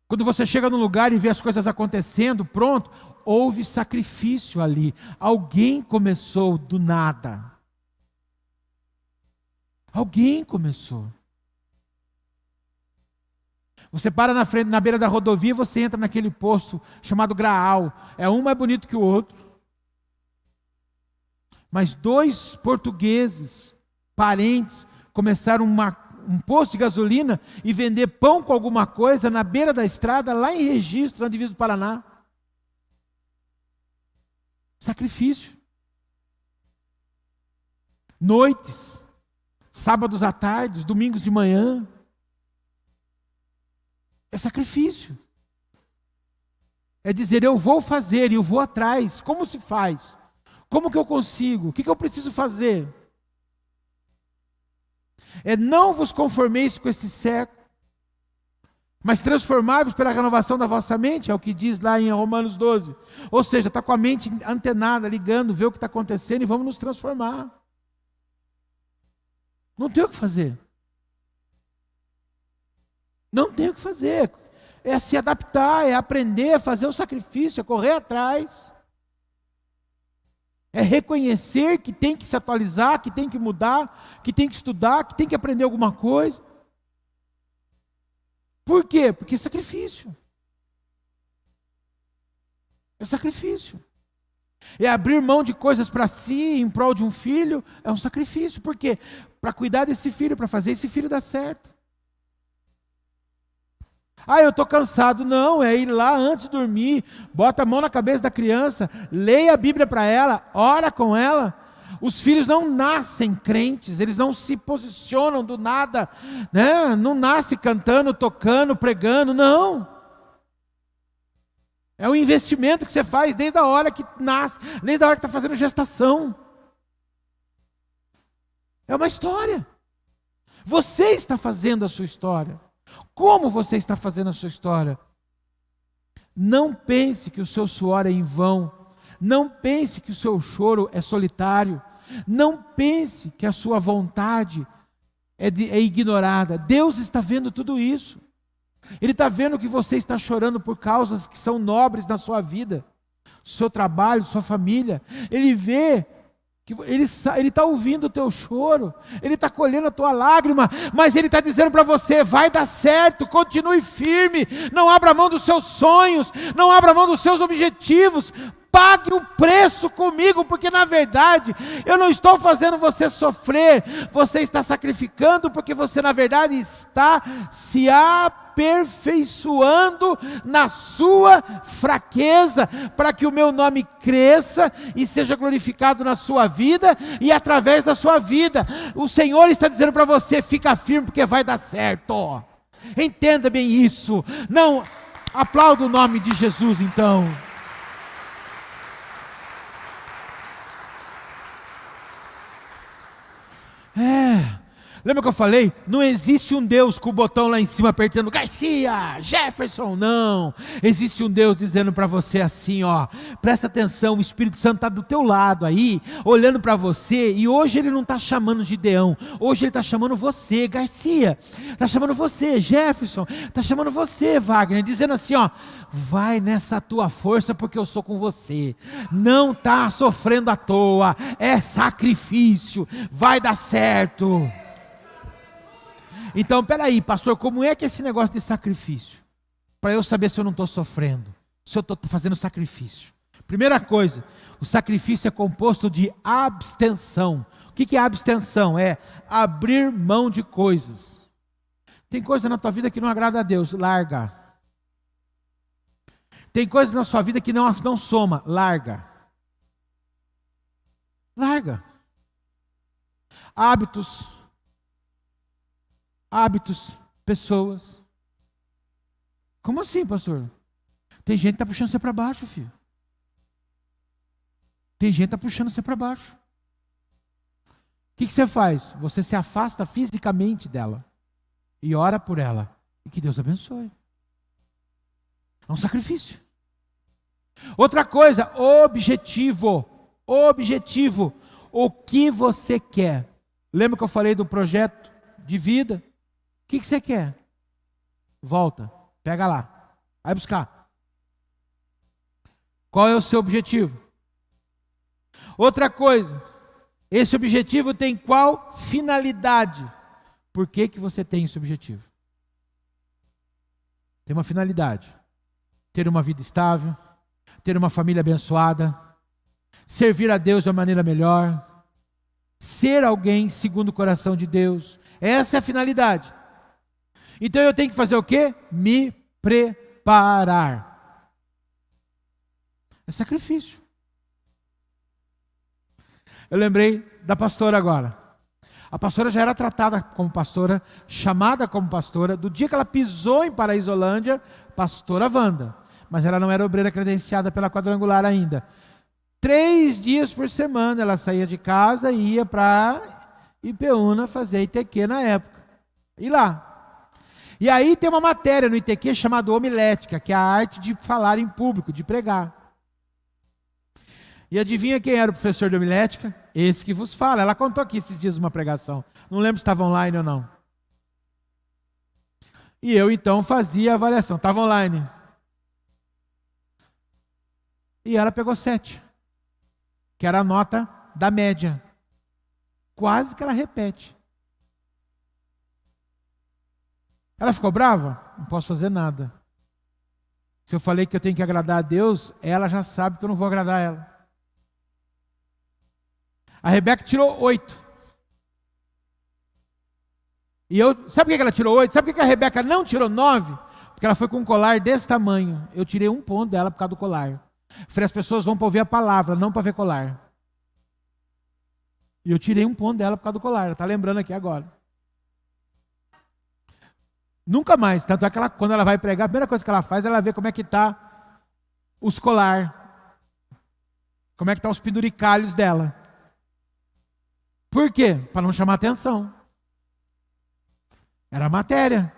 Quando você chega num lugar e vê as coisas acontecendo, pronto, houve sacrifício ali. Alguém começou do nada. Alguém começou. Você para na frente, na beira da rodovia, você entra naquele posto chamado Graal. É um mais bonito que o outro. Mas 2 portugueses, parentes, começaram um posto de gasolina e vender pão com alguma coisa na beira da estrada, lá em Registro, na divisa do Paraná. Sacrifício. Noites, sábados à tarde, domingos de manhã. É sacrifício. É dizer, eu vou fazer e eu vou atrás. Como se faz? Como que eu consigo? O que eu preciso fazer? É não vos conformeis com esse século, mas transformáveis pela renovação da vossa mente, é o que diz lá em Romanos 12. Ou seja, está com a mente antenada, ligando, vê o que está acontecendo e vamos nos transformar. Não tem o que fazer. Não tem o que fazer. É se adaptar, é aprender, é fazer o sacrifício, é correr atrás. É reconhecer que tem que se atualizar, que tem que mudar, que tem que estudar, que tem que aprender alguma coisa. Por quê? Porque é sacrifício. É sacrifício. É abrir mão de coisas para si, em prol de um filho, é um sacrifício. Por quê? Para cuidar desse filho, para fazer esse filho dar certo. Ah, eu estou cansado. Não, é ir lá antes de dormir, bota a mão na cabeça da criança, leia a Bíblia para ela, ora com ela. Os filhos não nascem crentes, eles não se posicionam do nada, né? Não nasce cantando, tocando, pregando, não. É um investimento que você faz desde a hora que nasce, desde a hora que está fazendo gestação. É uma história. Você está fazendo a sua história. Como você está fazendo a sua história? Não pense que o seu suor é em vão. Não pense que o seu choro é solitário. Não pense que a sua vontade é ignorada. Deus está vendo tudo isso. Ele está vendo que você está chorando por causas que são nobres na sua vida. Seu trabalho, sua família. Ele vê que Ele está ouvindo o teu choro, Ele está colhendo a tua lágrima, mas Ele está dizendo para você, vai dar certo, continue firme, não abra mão dos seus sonhos, não abra mão dos seus objetivos, Pague o preço comigo, porque na verdade eu não estou fazendo você sofrer, você está sacrificando, porque você na verdade está se aperfeiçoando na sua fraqueza, para que o meu nome cresça e seja glorificado na sua vida e através da sua vida. O Senhor está dizendo para você: fica firme, porque vai dar certo. Entenda bem isso. Não, aplauda o nome de Jesus então. Lembra que eu falei? Não existe um Deus com o botão lá em cima apertando Garcia, Jefferson, não. Existe um Deus dizendo para você assim, ó, presta atenção, o Espírito Santo está do teu lado aí, olhando para você, e hoje ele não está chamando Gideão, hoje ele está chamando você, Garcia, está chamando você, Jefferson, está chamando você, Wagner, dizendo assim, ó, vai nessa tua força porque eu sou com você, não está sofrendo à toa, é sacrifício, vai dar certo. Então, peraí, pastor, como é que é esse negócio de sacrifício? Para eu saber se eu não estou sofrendo, se eu estou fazendo sacrifício. Primeira coisa, o sacrifício é composto de abstenção. O que é abstenção? É abrir mão de coisas. Tem coisa na tua vida que não agrada a Deus, larga. Tem coisa na sua vida que não soma, larga. Larga. Hábitos, pessoas. Como assim, pastor? Tem gente que está puxando você para baixo, filho. Tem gente que está puxando você para baixo. O que você faz? Você se afasta fisicamente dela e ora por ela. E que Deus abençoe. É um sacrifício. Outra coisa, objetivo. Objetivo. O que você quer? Lembra que eu falei do projeto de vida? O que você quer? Volta, pega lá, vai buscar. Qual é o seu objetivo? Outra coisa, esse objetivo tem qual finalidade? Por que você tem esse objetivo? Tem uma finalidade: ter uma vida estável, ter uma família abençoada, servir a Deus de uma maneira melhor, ser alguém segundo o coração de Deus. Essa é a finalidade. Então eu tenho que fazer o quê? Me preparar. É sacrifício. Eu lembrei da pastora agora. A pastora já era tratada como pastora, chamada como pastora, do dia que ela pisou em Paraísolândia, pastora Wanda. Mas ela não era obreira credenciada pela quadrangular ainda. 3 dias por semana ela saía de casa e ia para Ipeúna fazer ITQ na época. E lá. E aí tem uma matéria no ITQ chamada homilética, que é a arte de falar em público, de pregar. E adivinha quem era o professor de homilética? Esse que vos fala. Ela contou aqui esses dias uma pregação. Não lembro se estava online ou não. E eu então fazia a avaliação. Estava online. E ela pegou 7. Que era a nota da média. Quase que ela repete. Ela ficou brava? Não posso fazer nada. Se eu falei que eu tenho que agradar a Deus, ela já sabe que eu não vou agradar ela. A Rebeca tirou 8. E sabe por que ela tirou 8? Sabe por que a Rebeca não tirou 9? Porque ela foi com um colar desse tamanho. Eu tirei 1 ponto dela por causa do colar. Falei, as pessoas vão para ouvir a palavra, não para ver colar. E eu tirei 1 ponto dela por causa do colar. Ela está lembrando aqui agora. Nunca mais. Tanto é que quando ela vai pregar, a primeira coisa que ela faz é ela ver como é que está os colar. Como é que estão os penduricalhos dela. Por quê? Para não chamar atenção. Era a matéria.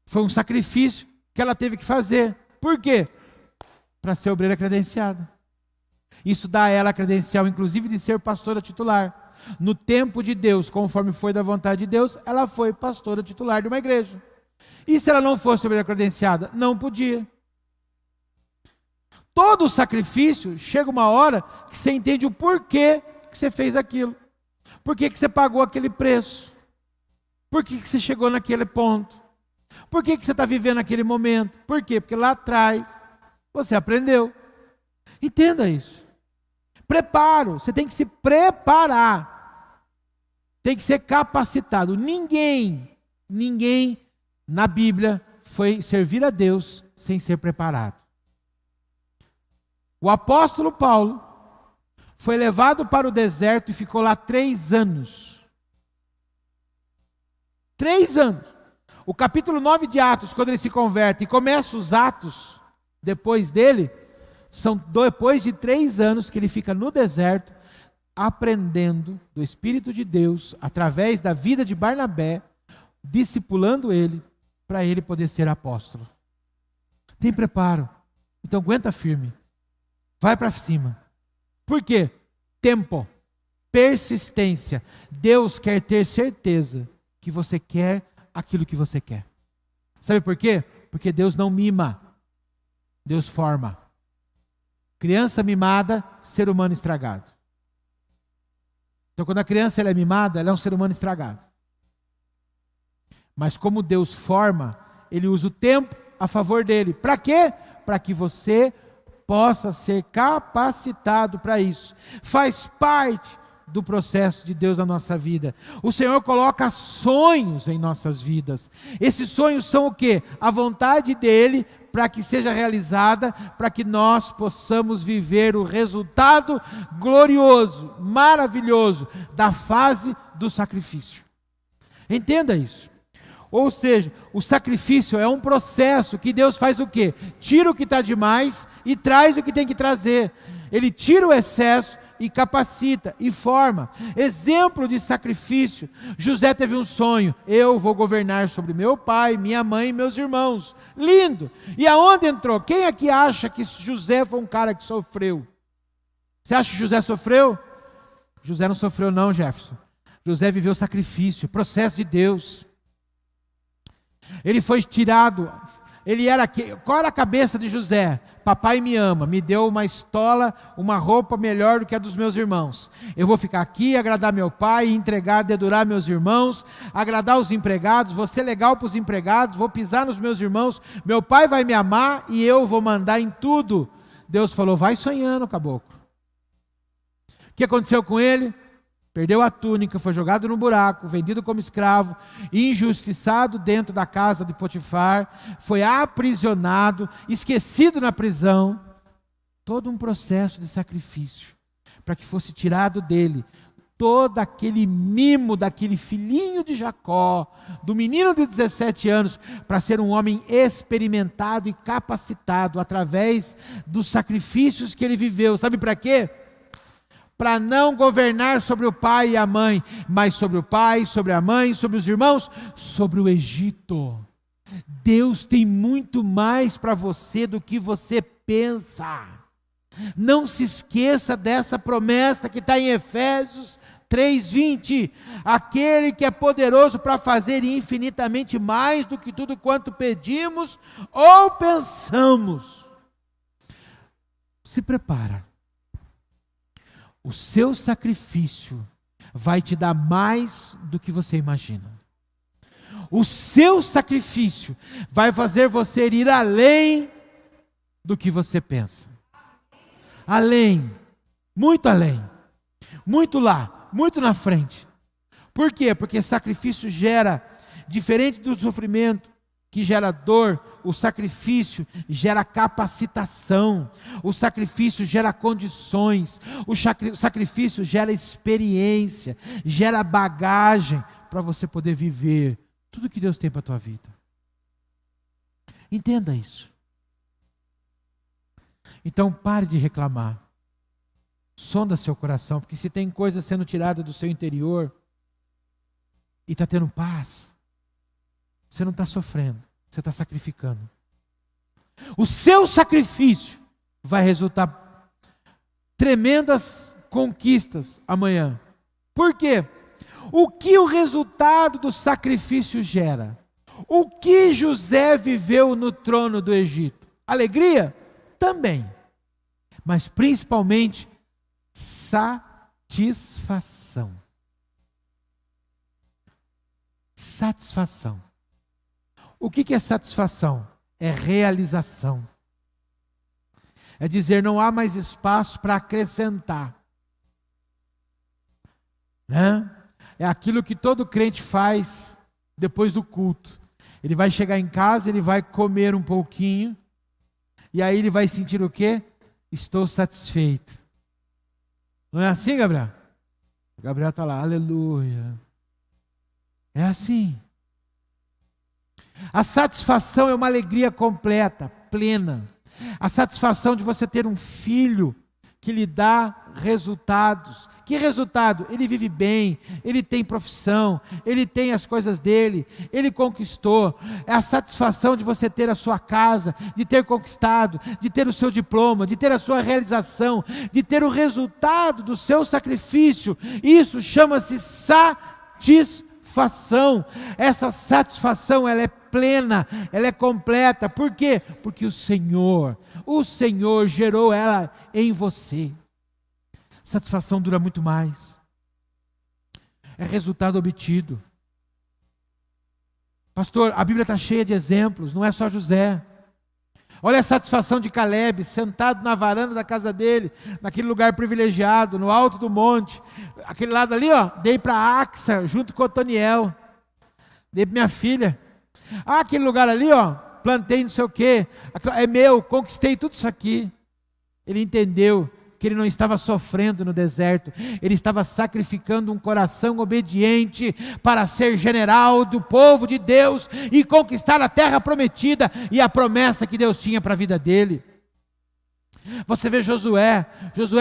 Foi um sacrifício que ela teve que fazer. Por quê? Para ser obreira credenciada. Isso dá a ela a credencial, inclusive, de ser pastora titular. No tempo de Deus, conforme foi da vontade de Deus, ela foi pastora titular de uma igreja. E se ela não fosse obreira credenciada? Não podia. Todo o sacrifício, chega uma hora que você entende o porquê que você fez aquilo. Por que você pagou aquele preço? Por que você chegou naquele ponto? Por que você está vivendo aquele momento? Por quê? Porque lá atrás você aprendeu. Entenda isso. Preparo, você tem que se preparar. Tem que ser capacitado. Ninguém na Bíblia foi servir a Deus sem ser preparado. O apóstolo Paulo foi levado para o deserto e ficou lá 3 anos. 3 anos. O capítulo 9 de Atos, quando ele se converte e começa os Atos, depois dele, são depois de 3 anos que ele fica no deserto, aprendendo do Espírito de Deus, através da vida de Barnabé, discipulando ele, para ele poder ser apóstolo. Tem preparo. Então aguenta firme. Vai para cima. Por quê? Tempo, persistência. Deus quer ter certeza que você quer aquilo que você quer. Sabe por quê? Porque Deus não mima. Deus forma. Criança mimada, ser humano estragado. Então quando a criança ela é mimada, ela é um ser humano estragado. Mas como Deus forma, Ele usa o tempo a favor dele. Para quê? Para que você possa ser capacitado para isso. Faz parte do processo de Deus na nossa vida. O Senhor coloca sonhos em nossas vidas. Esses sonhos são o quê? A vontade dEle para que seja realizada, para que nós possamos viver o resultado glorioso, maravilhoso, da fase do sacrifício. Entenda isso. Ou seja, o sacrifício é um processo que Deus faz o quê? Tira o que está demais e traz o que tem que trazer. Ele tira o excesso e capacita e forma. Exemplo de sacrifício. José teve um sonho: eu vou governar sobre meu pai, minha mãe e meus irmãos. Lindo! E aonde entrou? Quem aqui acha que José foi um cara que sofreu? Você acha que José sofreu? José não sofreu não, Jefferson. José viveu sacrifício, processo de Deus. Ele foi tirado. Qual era a cabeça de José? Papai me ama, me deu uma estola, uma roupa melhor do que a dos meus irmãos. Eu vou ficar aqui, agradar meu pai, entregar, dedurar meus irmãos, agradar os empregados, vou ser legal para os empregados, vou pisar nos meus irmãos, meu pai vai me amar e eu vou mandar em tudo. Deus falou: vai sonhando, caboclo. O que aconteceu com ele? Perdeu a túnica, foi jogado no buraco, vendido como escravo, injustiçado dentro da casa de Potifar, foi aprisionado, esquecido na prisão. Todo um processo de sacrifício, para que fosse tirado dele todo aquele mimo daquele filhinho de Jacó, do menino de 17 anos, para ser um homem experimentado e capacitado através dos sacrifícios que ele viveu. Sabe para quê? Para não governar sobre o pai e a mãe, mas sobre o pai, sobre a mãe, sobre os irmãos, sobre o Egito. Deus tem muito mais para você do que você pensa. Não se esqueça dessa promessa que está em Efésios 3:20. Aquele que é poderoso para fazer infinitamente mais do que tudo quanto pedimos ou pensamos. Se prepara. O seu sacrifício vai te dar mais do que você imagina. O seu sacrifício vai fazer você ir além do que você pensa. Além, muito lá, muito na frente. Por quê? Porque sacrifício gera, diferente do sofrimento, que gera dor, o sacrifício gera capacitação, o sacrifício gera condições, o sacrifício gera experiência, gera bagagem para você poder viver tudo que Deus tem para a tua vida. Entenda isso. Então pare de reclamar. Sonda seu coração, porque se tem coisa sendo tirada do seu interior e está tendo paz, você não está sofrendo, você está sacrificando. O seu sacrifício vai resultar tremendas conquistas amanhã. Por quê? O que o resultado do sacrifício gera? O que José viveu no trono do Egito? Alegria? Também. Mas principalmente satisfação. Satisfação. O que é satisfação? É realização. É dizer, não há mais espaço para acrescentar. Né? É aquilo que todo crente faz depois do culto. Ele vai chegar em casa, ele vai comer um pouquinho, e aí ele vai sentir o quê? Estou satisfeito. Não é assim, Gabriel? Gabriel está lá, aleluia. É assim. A satisfação é uma alegria completa, plena. A satisfação de você ter um filho que lhe dá resultados. Que resultado? Ele vive bem, ele tem profissão, ele tem as coisas dele, ele conquistou. É a satisfação de você ter a sua casa, de ter conquistado, de ter o seu diploma, de ter a sua realização, de ter o resultado do seu sacrifício. Isso chama-se satisfação. Essa satisfação, ela é plena, ela é completa. Por quê? Porque o Senhor gerou ela em você. Satisfação dura muito mais. É resultado obtido. Pastor, a Bíblia está cheia de exemplos, não é só José. Olha a satisfação de Caleb, sentado na varanda da casa dele, naquele lugar privilegiado, no alto do monte. Aquele lado ali, ó, dei para Axa, junto com Otoniel. Dei para minha filha. Aquele lugar ali, ó, plantei não sei o quê. É meu, conquistei tudo isso aqui. Ele entendeu que ele não estava sofrendo no deserto, ele estava sacrificando um coração obediente para ser general do povo de Deus e conquistar a terra prometida e a promessa que Deus tinha para a vida dele. Você vê Josué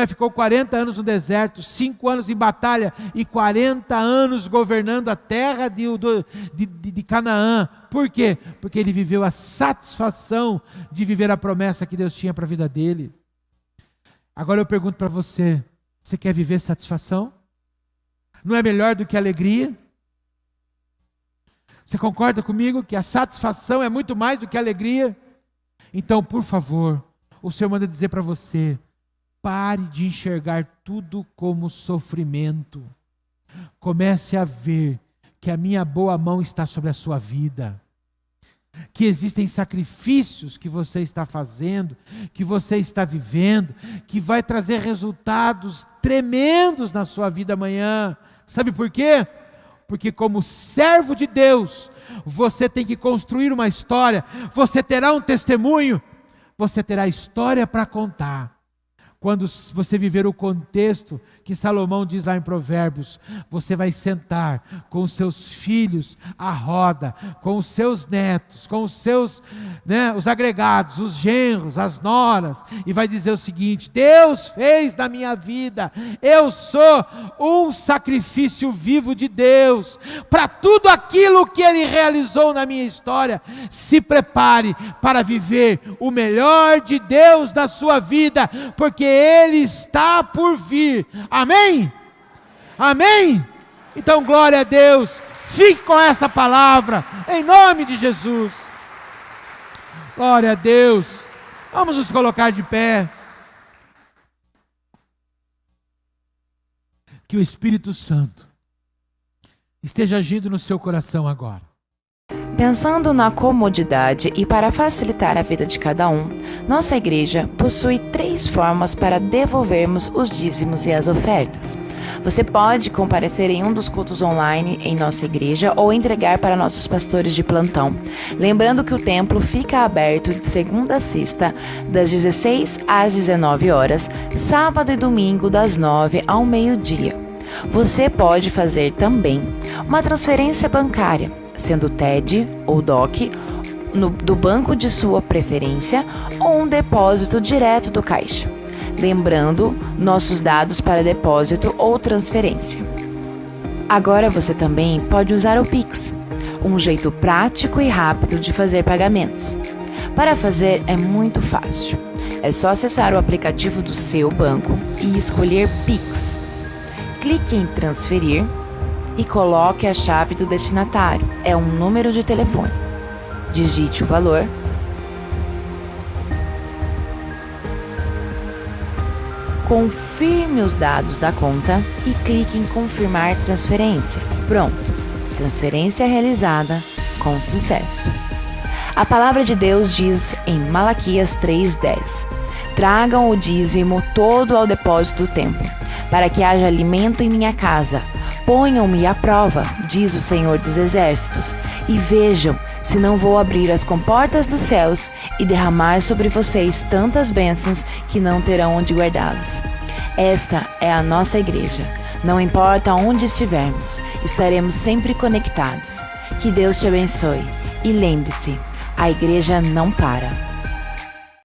ficou 40 anos no deserto, 5 anos em batalha e 40 anos governando a terra de Canaã. Por quê? Porque ele viveu a satisfação de viver a promessa que Deus tinha para a vida dele. Agora eu pergunto para você, você quer viver satisfação? Não é melhor do que alegria? Você concorda comigo que a satisfação é muito mais do que alegria? Então, por favor, o Senhor manda dizer para você, pare de enxergar tudo como sofrimento. Comece a ver que a minha boa mão está sobre a sua vida. Que existem sacrifícios que você está fazendo, que você está vivendo, que vai trazer resultados tremendos na sua vida amanhã. Sabe por quê? Porque como servo de Deus, você tem que construir uma história, você terá um testemunho, você terá história para contar. Quando você viver o contexto que Salomão diz lá em Provérbios, você vai sentar com os seus filhos à roda, com os seus netos, com os seus, os agregados, os genros, as noras, e vai dizer o seguinte: Deus fez na minha vida, eu sou um sacrifício vivo de Deus, para tudo aquilo que Ele realizou na minha história. Se prepare para viver o melhor de Deus na sua vida, porque Ele está por vir. Amém? Amém? Então glória a Deus. Fique com essa palavra, em nome de Jesus. Glória a Deus. Vamos nos colocar de pé. Que o Espírito Santo esteja agindo no seu coração agora. Pensando na comodidade e para facilitar a vida de cada um, nossa igreja possui 3 formas para devolvermos os dízimos e as ofertas. Você pode comparecer em um dos cultos online em nossa igreja ou entregar para nossos pastores de plantão. Lembrando que o templo fica aberto de segunda a sexta, das 16 às 19 horas, sábado e domingo das 9 ao meio-dia. Você pode fazer também uma transferência bancária, sendo TED ou DOC, do banco de sua preferência, ou um depósito direto do caixa. Lembrando nossos dados para depósito ou transferência. Agora você também pode usar o Pix, um jeito prático e rápido de fazer pagamentos. Para fazer é muito fácil. É só acessar o aplicativo do seu banco e escolher Pix. Clique em transferir e coloque a chave do destinatário. É um número de telefone. Digite o valor. Confirme os dados da conta e clique em confirmar transferência. Pronto. Transferência realizada com sucesso. A palavra de Deus diz em Malaquias 3:10: Tragam o dízimo todo ao depósito do templo, para que haja alimento em minha casa. Ponham-me à prova, diz o Senhor dos Exércitos, e vejam se não vou abrir as comportas dos céus e derramar sobre vocês tantas bênçãos que não terão onde guardá-las. Esta é a nossa igreja. Não importa onde estivermos, estaremos sempre conectados. Que Deus te abençoe. E lembre-se, a igreja não para.